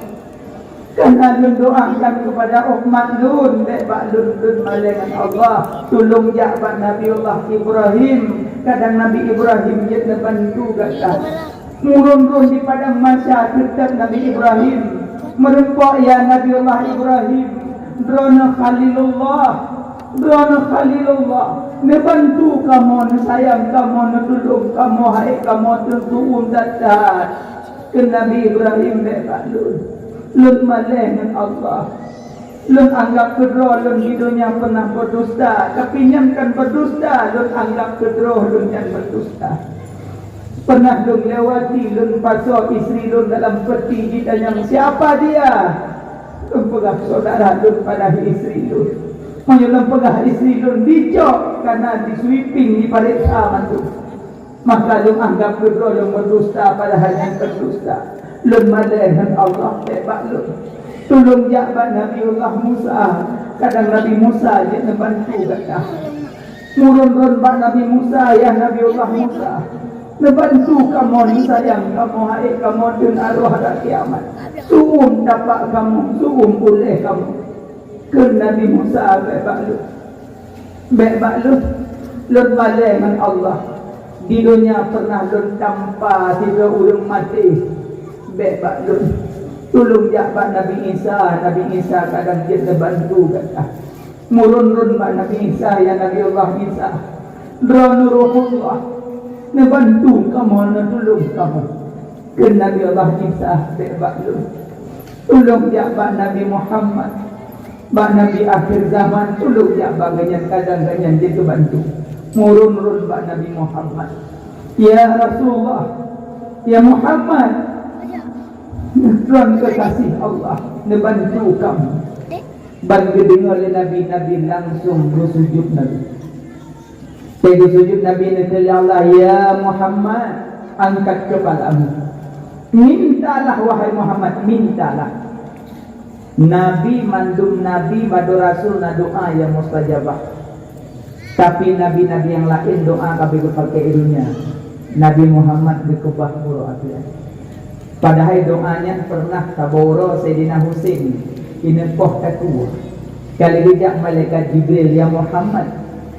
Karena lun doakan kepada umat lun, bebak lun malaikan Allah. Tolong jak bak Nabiullah Ibrahim. Kadang Nabi Ibrahim dia bantu kata murun di padang masa tetap Nabi Ibrahim merempok ya Nabiullah Ibrahim drona Khalilullah nebantu kamu, nesayang kamu, netulung kamu, hai kamu tertuun datang ke Nabi Ibrahim lun malaikan Allah. Lun anggap kedua lun hidupnya pernah berdusta, tapi nyamkan berdusta, lun anggap kedua lun yang berdusta. Pernah lun lewati, lun pasok isteri lun dalam peti, ditanya siapa dia? Lun pegah saudara lun pada isteri lun. Lun pegah isteri lun dicok karena disweeping di parit aman tu. Maka lun anggap kedua lun berdusta, padahal yang berdusta. Lun malaikan Allah tebak lun. Tolong jabat Nabiullah Musa. Kadang Nabi Musa dia membantu kata. Murun bak Nabi Musa, ya Nabiullah Musa. Membantu kamu, sayang kamu, hai kamu dan arwah hari kiamat. Suum dapat kamu, suum boleh kamu. Ke Nabi Musa bebak lu. Lun balai dengan Allah. Di dunia pernah lun tanpa tiga urung mati. Bebak lu. Tolong jabat Nabi Isa kadang dia terbantu kata. Murun bak Nabi Isa, ya Nabi Allah Isa. Ruhullah nebantu kamu, netulung kamu. Ke Nabi Allah Isa bebak lu. Tolong jabat Nabi Muhammad, bak Nabi akhir zaman. Tolong jabat kadang dia terbantu. Murun bak Nabi Muhammad, ya Rasulullah, ya Muhammad. Tuhan kekasih Allah membantu kamu. Bagi dengar oleh Nabi langsung bersujud Nabi. Sujud Nabi Allah, ya Muhammad, angkat kepalamu. Mintalah wahai Muhammad, mintalah. Nabi mandum nabi badu rasul na doa yang mustajabah. Tapi nabi-nabi yang lain doa kabeh pakai ilunya. Nabi Muhammad dikubah pura apian. Padahal doanya pernah taboro Sayyidina Husain inepoh ketua. Kali tidak malaikat Jibril ya Muhammad,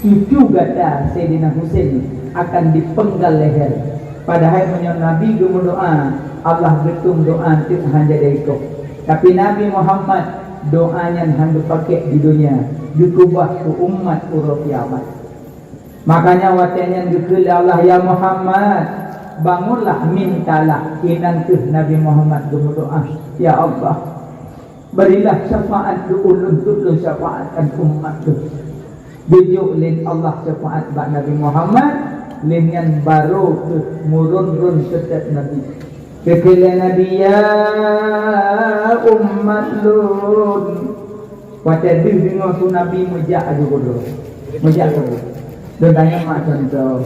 cucu gata Sayyidina Husain akan dipenggal leher. Padahal punya Nabi gumu doa, Allah betung doa tik hanya daiko. Tapi Nabi Muhammad doanya hanya pakai di dunia, dikubah ke umat urut kiamat. Makanya watanya dikul Allah ya Muhammad, bangunlah mintalah inan ke Nabi Muhammad gumu doa, ya Allah berilah syafaat ulun tutlu syafaatkan umat tu. Bujuk lin Allah syafaat bak Nabi Muhammad dengan baru ke murun-run setiap Nabi. Kekele Nabi ya umat lun. Wata dengar tu Nabi mujak aja bodoh. Mujak bodoh. Dia tanya mak contoh.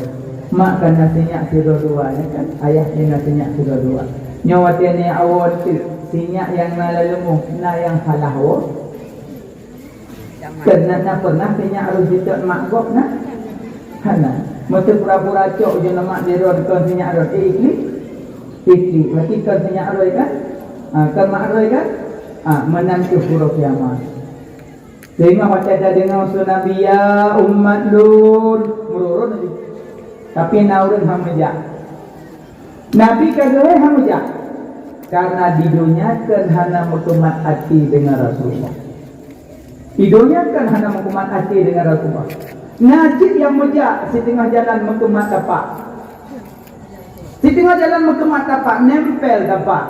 Mak kan nasinya dua ya kan. Ayah ni nasinya dua. Nyawa dia ni awal sinyak yang nalalemu na yang halahu. Kerana pernah sinyak harus ditok mak gop na. Hana. Mesti pura-pura cok je lemak dia ron kon sinyak ron ikli. Mesti kon sinyak roy kan? Kon mak roy kan? Menantu huruf kiamat. Dengar macam dah dengar usul Nabi ya umat lun mururun Nabi. Tapi naurun hamujak. Nabi kagak hamujak. Karena didunyakan hana mukumat hati dengan Rasulullah. Didunyakan hana mukumat hati dengan Rasulullah. Najib yang mujak di tengah jalan mukumat tapak. Di tengah jalan mukumat tapak nempel tapak.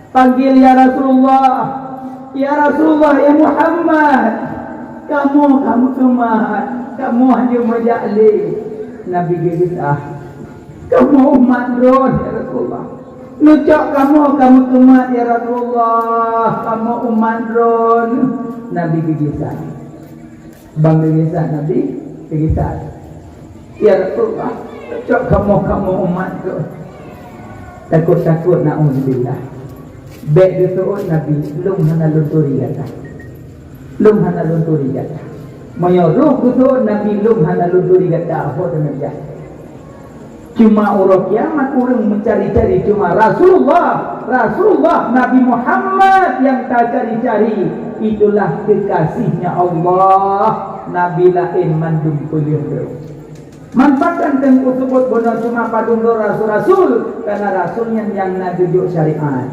Panggil ya Rasulullah. Ya Rasulullah, ya Muhammad. Kamu kemat. Kamu hanya mujak li. Nabi gigit kamu umat ron ya Rasulullah. Nucok kamu kemat ya Rasulullah. Kamu umat ron. Nabi gigisan. Bang gigisan Nabi gigisan. Ya Rasulullah. Nucok kamu umat ron. Takut-takut na'udzubillah. Baik disuruh Nabi lum hana lunturi kata. Lum hana lunturi kata. Menyuruh disuruh Nabi lum hana lunturi kata. Apa demikian? Cuma urut kiamat orang mencari-cari cuma Rasulullah Nabi Muhammad yang tak cari-cari. Itulah kekasihnya Allah. Nabi lain mandum kuliah. Manfaatkan tengku sebut bodoh cuma padung rasul-rasul. Karena rasulnya yang najujuk syariat.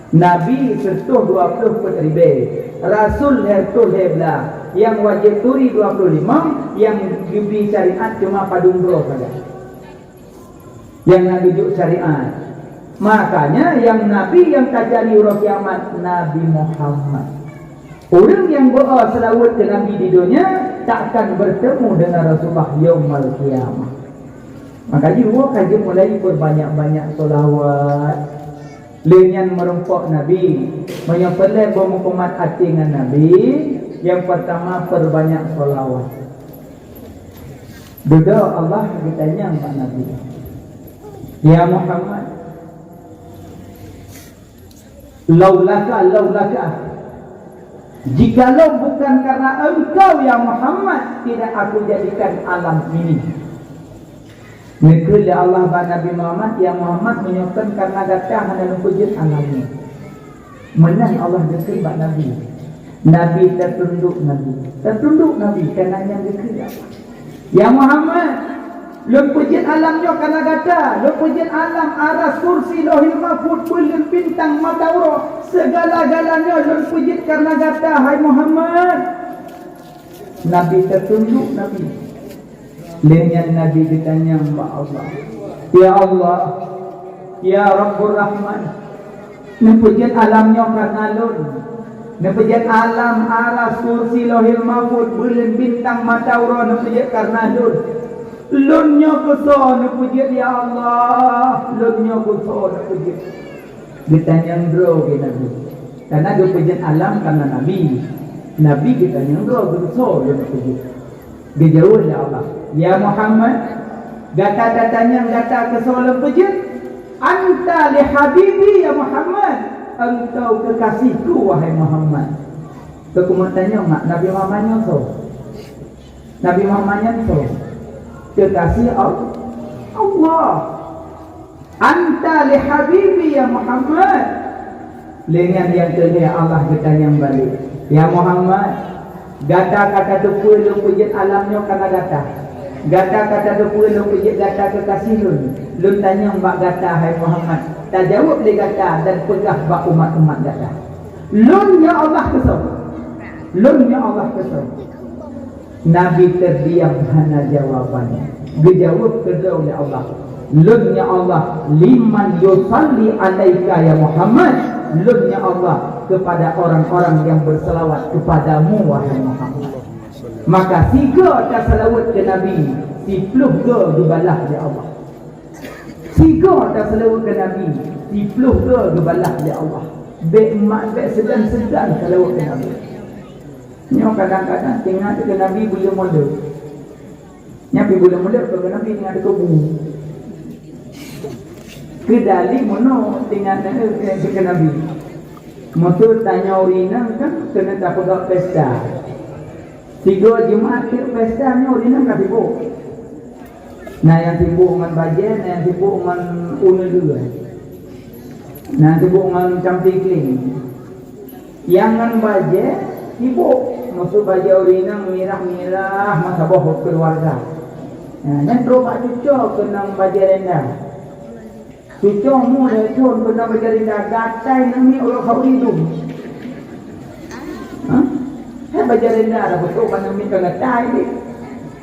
Nabi sertuh 20 ribu. Rasul hertuh hebla. Yang wajib turi 25. Yang diberi syariat cuma padung saja. Yang najujuk syariat. Makanya yang Nabi yang tajari urut kiamat Nabi Muhammad. Orang yang berdoa selawat ke Nabi di dunia tak akan bertemu dengan Rasulullah yaumul kiamat. Makanya gua kaji mulai berbanyak-banyak selawat. Lenyan merumpok Nabi, menyempelai bermukumat hati dengan Nabi. Yang pertama perbanyak selawat. Duduk Allah ditanya Pak Nabi. Ya Muhammad, laulaka jikalau bukan karena engkau ya Muhammad, tidak aku jadikan alam ini. Negeri Allah dan Nabi Muhammad yang Muhammad menyebutkan karena datang hanya wujud alam ini. Menang Allah negeri bak Nabi. Nabi tertunduk Nabi kerana yang negeri apa? Ya Muhammad, lupujit alamnya karena kata, lupujit alam aras kursi lohil mahfud kulun bintang matauro segala-galanya lupujit karena kata. Hai Muhammad, Nabi tertunduk Nabi. Dengan Nabi ditanya mbak Allah, ya Allah, ya Rabbur Rahman, nepujit alamnya karena lun, nepujit alam aras kursi lohil mahfud bulan bintang matauro nepujit karena lun. Lunnya kuso nepujit ya Allah, lunnya kuso nepujit. Ditanya bro ke Nabi, karena nepujit alam karena Nabi. Nabi ditanya bro kuso nepujit. Dijawab oleh Allah, ya Muhammad, Gata-gatanya gata ke soalan pejit. Anta li habibi ya Muhammad. Engkau kekasihku wahai Muhammad. Kekumatannya mak Nabi Muhammadnya so. Nabi Muhammadnya so. Kekasih Allah. Anta li habibi ya Muhammad. Lengan yang kedua Allah bertanya balik. Ya Muhammad, gata kata tu lu pujit alamnya kana gata. Gata kata tu lu pujit gata kekasih lu. Lu tanya mbak gata hai Muhammad. Tak jawab dia gata dan pegah bak umat-umat gata. Lunnya Allah kesal. Lunnya Allah kesal. Nabi terdiam hana jawabannya. Dijawab kedua oleh Allah. Lunnya Allah, liman yusalli alaika ya Muhammad. Lunnya Allah kepada orang-orang yang berselawat kepadamu wahai Muhammad. Maka tiga tak selawat ke Nabi, 10 ke dibalas oleh Allah. Tiga tak selawat ke Nabi, 10 ke dibalas oleh Allah. Baik sedang-sedang selawat ke Nabi. Ni kadang-kadang tengah ke Nabi boleh mula. Nyapi boleh mula ke Nabi dengan ada kebu. Kedali mono dengan ke Nabi. Motor tanya orang kan kena tak pegang pesta. 3 Jumaat ke pesta ni orang tak sibuk. Nah yang sibuk dengan bajet, nah yang sibuk dengan unel dua. Nah sibuk dengan camping. Yang dengan bajet sibuk. Maksud bajet orang mirah-mirah masa bohong keluarga. Nah yang terobak cucuk kena bajet rendah. Cucuk mu dah cun kena bajet rendah. Gatai nami orang kau hidup. Bajet rendah dah betul mana minta gatai ni.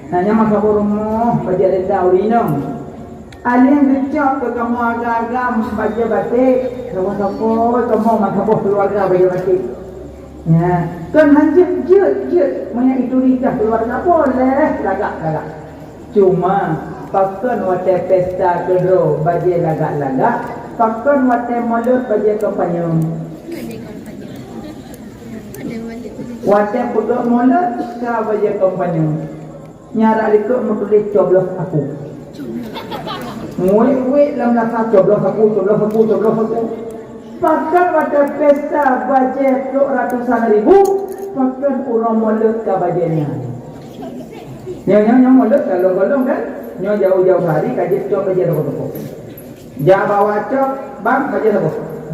Nanya masa borumu bajet rendah urinam. Alien cucuk ke kamu agak-agak bajet batik. Kamu sapoi kamu masa boh keluarga bajet batik. Ya, kan hanjit je banyak itu nikah keluarga boleh lagak-lagak. Cuma pakon wate pesta kedro baje lagak-lagak, pakon wate mulut baje kepanyung. Wate pegak mulut ka baje kepanyung. Nyara likuk menulis coblos aku. Muik-muik lam nasa coblos aku. Pakan pada pesta bajet ratusan ribu, pakan orang mulut ke bajetnya. Yang mulut kalau kan, yang jauh-jauh hari kaji cok bajet apa-apa. Jah bawa cok, bang bajet apa?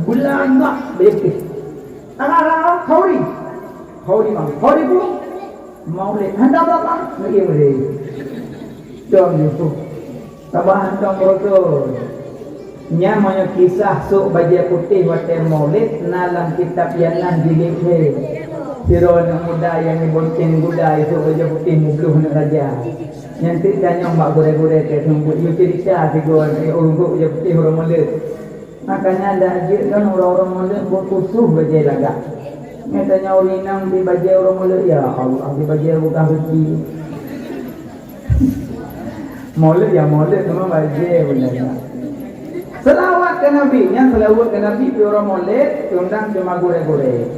Bulan tak bajet. Anak-anak Hauri pun mau lihat. Hendak apa? Lagi boleh. Jom Yusuf. Tambahan jom betul. Nya moyo kisah sok baja putih wate maulid nalam kitab yanan jilid he. Sirona muda yang bonceng buda itu baja putih mubluh nak raja. Yang tanya mak gore-gore ke sumbu you cerita tiga orang baja putih orang maulid. Makanya ada ajak kan orang-orang maulid berkusuh baja laga. Nya tanya urinang di baja orang maulid ya Allah di baja bukan rezeki. Maulid ya maulid memang baja benar. Selawat ke Nabi, yang selawat ke Nabi pi orang maulid, undang cuma gore-gore.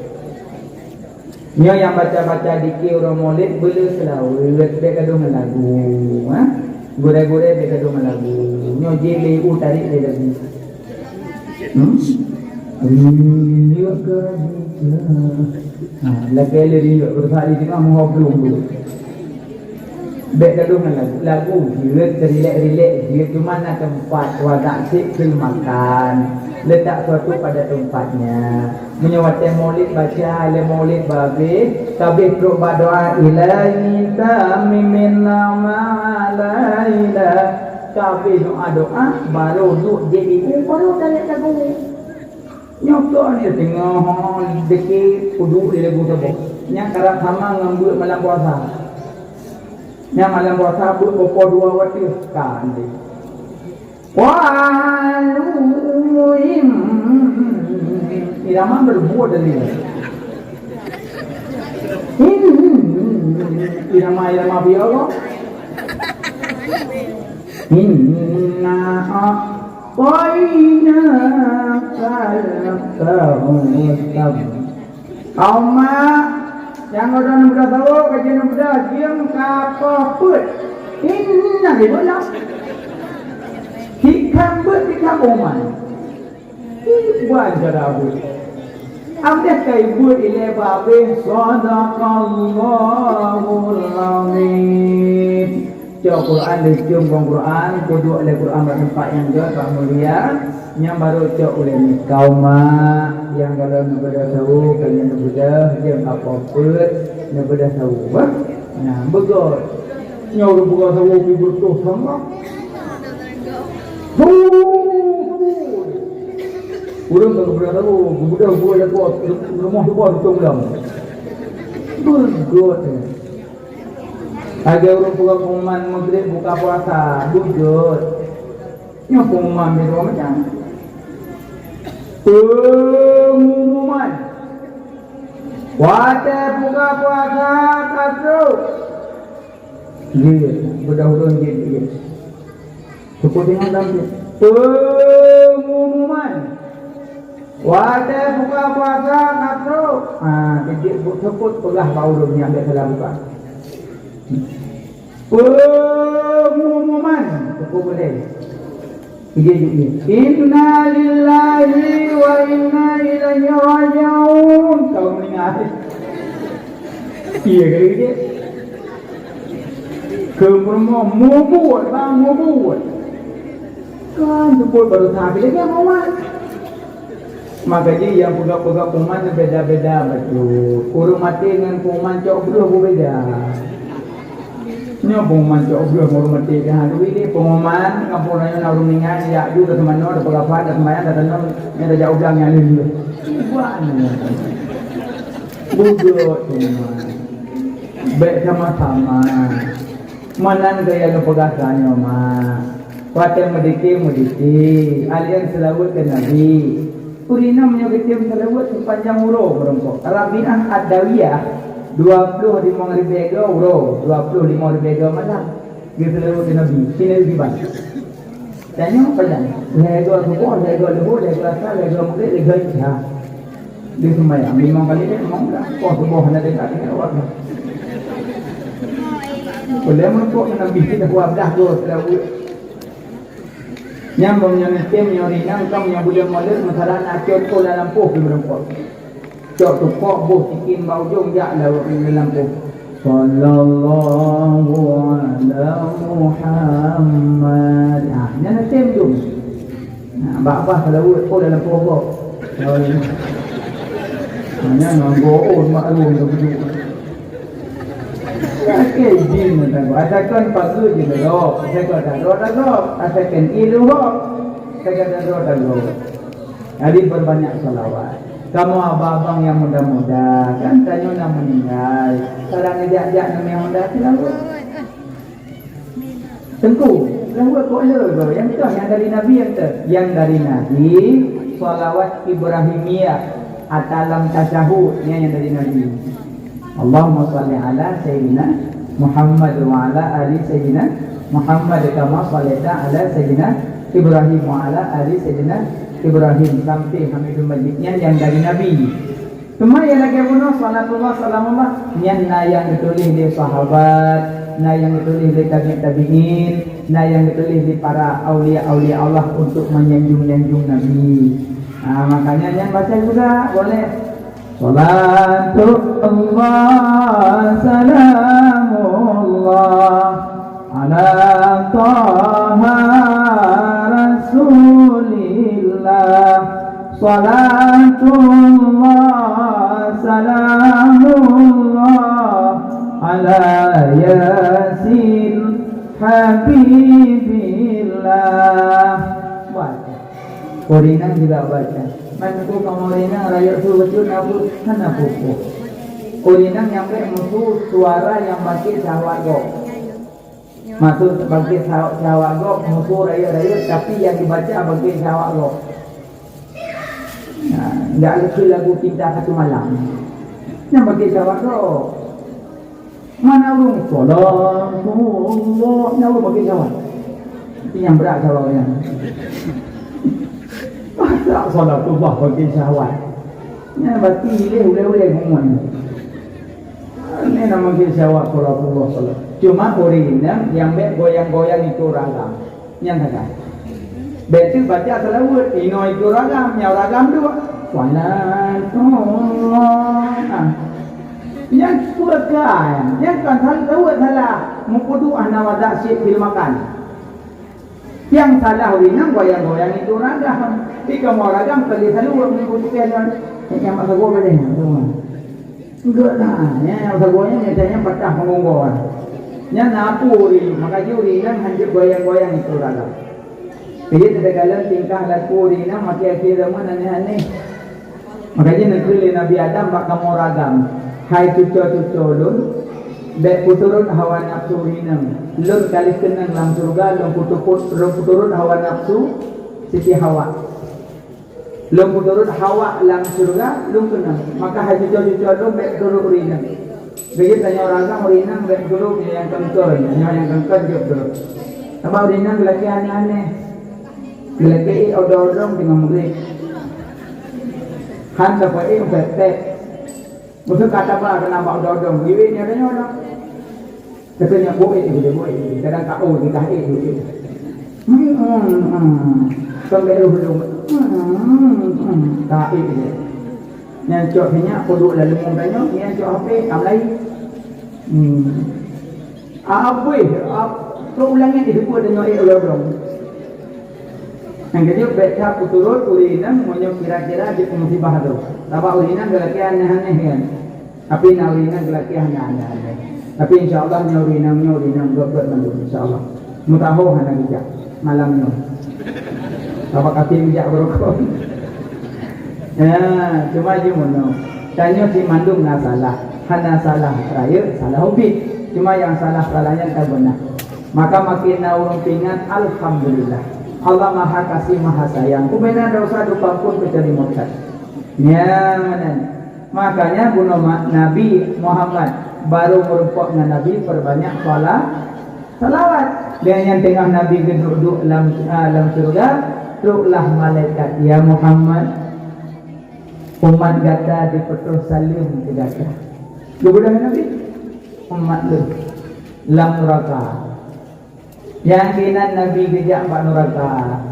Nyo yang baca-baca dikir orang maulid boleh selawat, dia gaduh lagu, gore-gore dia gaduh lagu. Nyo jeli tarik dia lagi. Lihat ke lagi lihat bersari tengah mengobrol dulu. Baik gaduh lagu dia relax dia cuma nak tempat wadah sip makan letak suatu pada tempatnya menyawat maulid baca le maulid babe kabeh pro berdoa ilahi tamimin ma'alaila kabeh doa baru duk jadi baru tarik lagu nyokok ni tengah dekit duduk di lagu tersebut nya karap sama ngambil malam puasa. Yang malam puasa pun pokok 2 waktu kan dia. Waluim irama berbuat dari irama biolo inna aqaina kalqahum Auma yang orang muda tahu kajian muda diam kapah put inna dibola tak boman. Buat jarabu. Abdah kaibu ile babe sadaqallahul azim. Cak Quran dicium Quran, kudu oleh Quran bertempat yang juga mulia. Yang baru cak oleh ni kauma yang kalau nak tahu kalian nak dia apa-apa nak tahu. Nah, betul. Nyawa buka tahu betul sama. Urang tak berada tahu, budak buat lekot, rumah tu buat hitung lam. Bergot. Ada orang buka pengumuman maghrib buka puasa, bergot. Yang pengumuman itu macam. Pengumuman. Wate buka puasa kasut. Dia budak-budak dia. Cukup dengan dalam pengumuman. Wadah buka puasa kasut. Dia sebut pelah bau dia ambil salah buka. Pengumuman. Cukup boleh. Dia juga. Inna lillahi wa inna ilaihi raji'un. Kau mendengar? Iya kali dia. Kemudian mubut, bang mubut. Kan sebut baru sahabat dia mawar. Maka dia yang pegang-pegang pengumuman beda-beda betul. Urung mati dengan pengumuman cok belah berbeza. Ni pengumuman cok belah urung mati dah. Ini pengumuman kampung raya nak urung ingat ya juga teman no ada pegawai ada sembahyang ada no ni ada jauh ulang yang lain. Buat ni. Bodoh pengumuman. Baik sama-sama. Mana gaya lu pegasannya mak. Waten mediki alian selawat ke Nabi. Purina menyebutkan selawat sepanjang huruf berengkok. Rabi'ah Ad-Dawiyah 20 di Mangri Bega huruf 20 di Mangri Bega malam. Dia selawat ke Nabi. Sini lebih banyak. Tanya apa dah? Lega subuh, lega lebuh, lega asal, lega mungkin, lega isya. Dia sembahyang 5 kali dia memang dah. Oh subuh nak dekat dengan awak dah. Boleh menukuk Nabi kita buat dah tu selawat. Yang menyetem yang rinang kam yang boleh molek masalah nak cokol dalam lampu di berempot. Cok tu kok buh cikin bau jong jak dalam lampu. Sallallahu ala Muhammad. Yang netem tu. Apa selawat ko dalam lampu kok. Hanya nganggo maklum tu begitu. Okey, jin macam tu. Asalkan pagi je dulu. Asalkan dah dulu. Asalkan ilu. Asalkan dah dulu. Jadi berbanyak salawat. Kamu abang-abang yang muda-muda kan tanya nak meninggal. Sekarang ajak-ajak nama yang muda selawat. Tentu. Selawat kok ada. Yang tu yang dari Nabi yang tu. Yang dari Nabi salawat Ibrahimiyah atalam tasyahud yang dari Nabi. Allahumma salli ala Sayyidina Muhammad wa ala ali Sayyidina Muhammad kama sallaita ala Sayyidina Ibrahim wa ala ali Sayyidina Ibrahim sampai Hamidul Majidnya yang dari Nabi. Cuma yang lagi puno salatullah salamullah yang ditulis di sahabat, yang ditulis di tabi'in, yang ditulis di para aulia-aulia Allah untuk menyanjung-nyanjung Nabi. Makanya yang baca juga boleh. Salatullah salamullah ala taha rasulillah. Salatullah salamullah ala yasin habibillah. Baca. Korinang juga baca. Manku kamarina rakyat tu betul nabu sana pupu. Korinang yang musuh suara yang bagi sawat go. Maksud bagi sawat go musuh rakyat tapi yang dibaca bagi sawat go. Enggak lekul lagu cinta satu malam. Yang bagi sawat go. Mana urung Sallallahu nak bagi sawat. Itu yang berat sawatnya. Tak salatullah bagi syahwat. Ni bagi boleh ngomong. Ini nama bagi syahwat salatullah salat. Cuma original yang goyang-goyang itu ragam. Yang kata. Betul baca selawat, ino itu ragam, yang ragam dua. Walatullah. Yang surga, yang kan selawat salah, mukudu anawada syekh bil makan. Yang salah winang goyang-goyang itu ragam. Jika mau ragam kali selawat mengikuti yang masa gua boleh enggak lah, yang masa gua biasanya patah pengungguan. Yang napuri, maka juri yang hancur goyang-goyang itu ragam. Jadi terkadang tingkah laku dina makin akhir zaman aneh-aneh. Makanya negeri Nabi Adam bakal mau ragam. Hai cucu-cucu lun, bek puturun hawa nafsu hinam. Lun kali kenang dalam surga, lun puturun hawa nafsu Siti Hawa. Lun puturun hawa dalam surga, lun kenang. Maka hai cucu-cucu lun bek turun urinam. Begitu tanya ragam urinam bek turun yang kengkor, yang kengkor jauh turun. Sebab urinam lagi aneh-aneh. Lagi odong-odong dengan murid. Han sampai betek. Musuh kata apa kenapa odong-odong? Giwi ni adanya orang. Katanya boleh, kadang kau kita itu. Sampai belum. Tak itu. Yang coknya kudu lalu mudanya, yang cok apa? Amlai. Apa? Kau ulangnya itu pun dengan odong-odong. Yang kedua baca puturut urinang monyo kira-kira di musibah tu. Tapi urinang gelaki aneh-aneh kan. Tapi na urinang gelaki aneh-aneh. Tapi insyaallah urinang buat mandu insyaallah. Mutaho hana bijak malamnya. Apa kata bijak berokok. Ya, cuma je mono. Tanya si mandung na salah. Hana salah raya, salah hobi. Cuma yang salah-salahnya tak benar. Maka makin na urung pingat alhamdulillah. Allah Maha Kasih Maha Sayang. Kumena dosa duka pun kecuali murtad. Ya mana? Makanya guna Nabi Muhammad baru merupakan Nabi perbanyak salawat. Dan yang tengah Nabi duduk dalam surga, teruklah malaikat ya Muhammad. Umat gata dipetuh salim tidak. Kemudian Nabi umat lu lam neraka. Yang kinan Nabi gejak Pak Nuraka.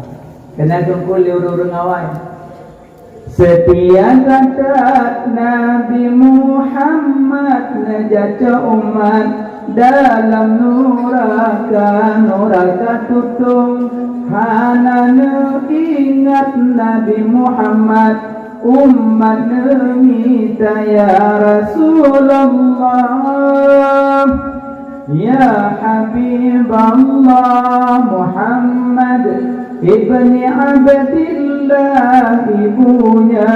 Kena kumpul liur-urung awal. Setia kata Nabi Muhammad najata umat dalam Nuraka tutung. Hana ingat Nabi Muhammad umat minta ya Rasulullah. Ya Habibullah Muhammad ibni Abdillah ibunya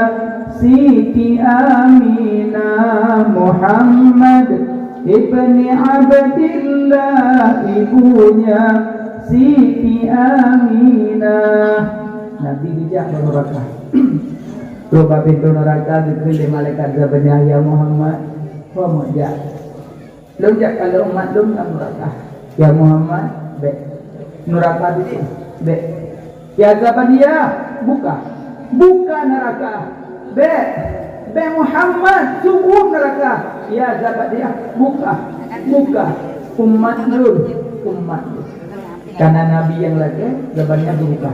Siti Aminah Muhammad ibni Abdillah ibunya Siti Aminah. Nabi bijak berneraka. Coba pintu neraka dikelilingi malaikat zabanya ya Muhammad. Wa mujak. Lojak kalau umat dum neraka. Ya Muhammad, be. Neraka di be. Ya Zabaniyah, buka neraka. Be Muhammad, sungguh neraka. Ya Zabaniyah, buka. Umat dum. Karena Nabi yang lagi, Zabaniyah buka.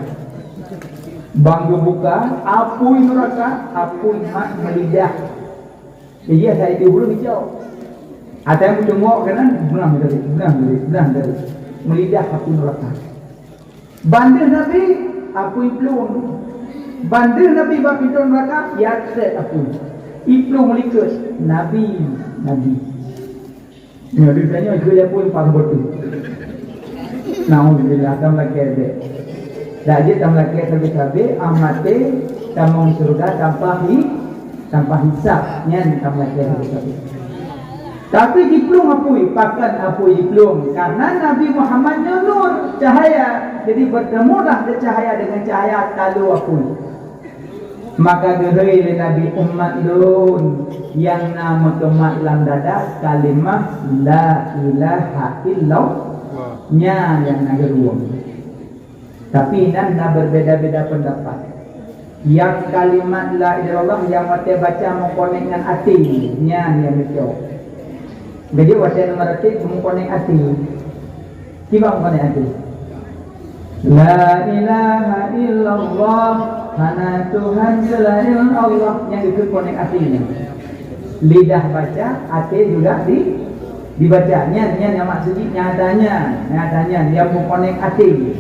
Bangga buka, apui neraka, apui mak melidah. Jadi saya dihulu hijau. Ada yang tengok kanan, benang dari melidah aku neraka. Bandar Nabi, aku iplung. Bandar Nabi bab pintu neraka, ya set aku. Iplung melikus, Nabi. Ni ada tanya jual pun pas betul. Nauzubillah tam lagi ada. Dah je tam lagi terbe amate tamong surga tanpa hisab. Nyan tam lagi terbe. Tapi diplung apui, pakan apui diplung. Karena Nabi Muhammad nur cahaya. Jadi bertemulah cahaya dengan cahaya talu apui. Maka gerai Nabi umat lun yang nama kemat lam dada kalimah la ilaha illallah nya yang nageruang. Tapi nanda berbeda-beda pendapat. Yang kalimat la ilaha illallah yang wate baca mengkonek dengan hati nya yang betul. Jadi wajah nomor hati mengkonek hati. Tiba mengkonek hati. La ilaha illallah, hana Tuhan selain Allah. Yang itu konek hatinya. Lidah baca, hati juga dibaca. Yang maksudnya nyatanya dia mau konek hati.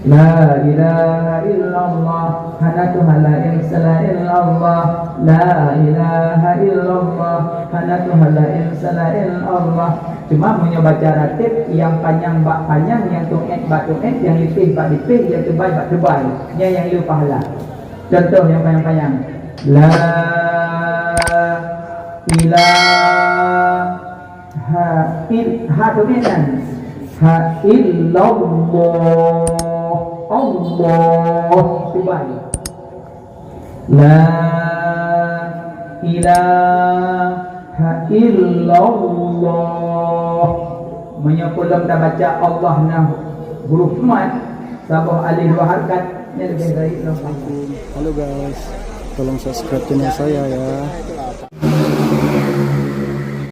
La ilaha illallah, hana Tuhan lain selain Allah. La ilaha illallah, hana Tuhan lain selain Allah. Cuma punya baca ratib yang panjang bak panjang, yang tu'et bak tu'et, yang lipih bak lipih, yang tebal bak tebal. Yang lu pahala. Contoh yang panjang-panjang. La ilaha ha tu kan? Ha illallah. Allah tebal. La ilaha illallah. Menyepulam dah baca Allah nah huruf mat sabah alif dua harakat ni lebih baik. Halo guys, tolong subscribe channel saya ya.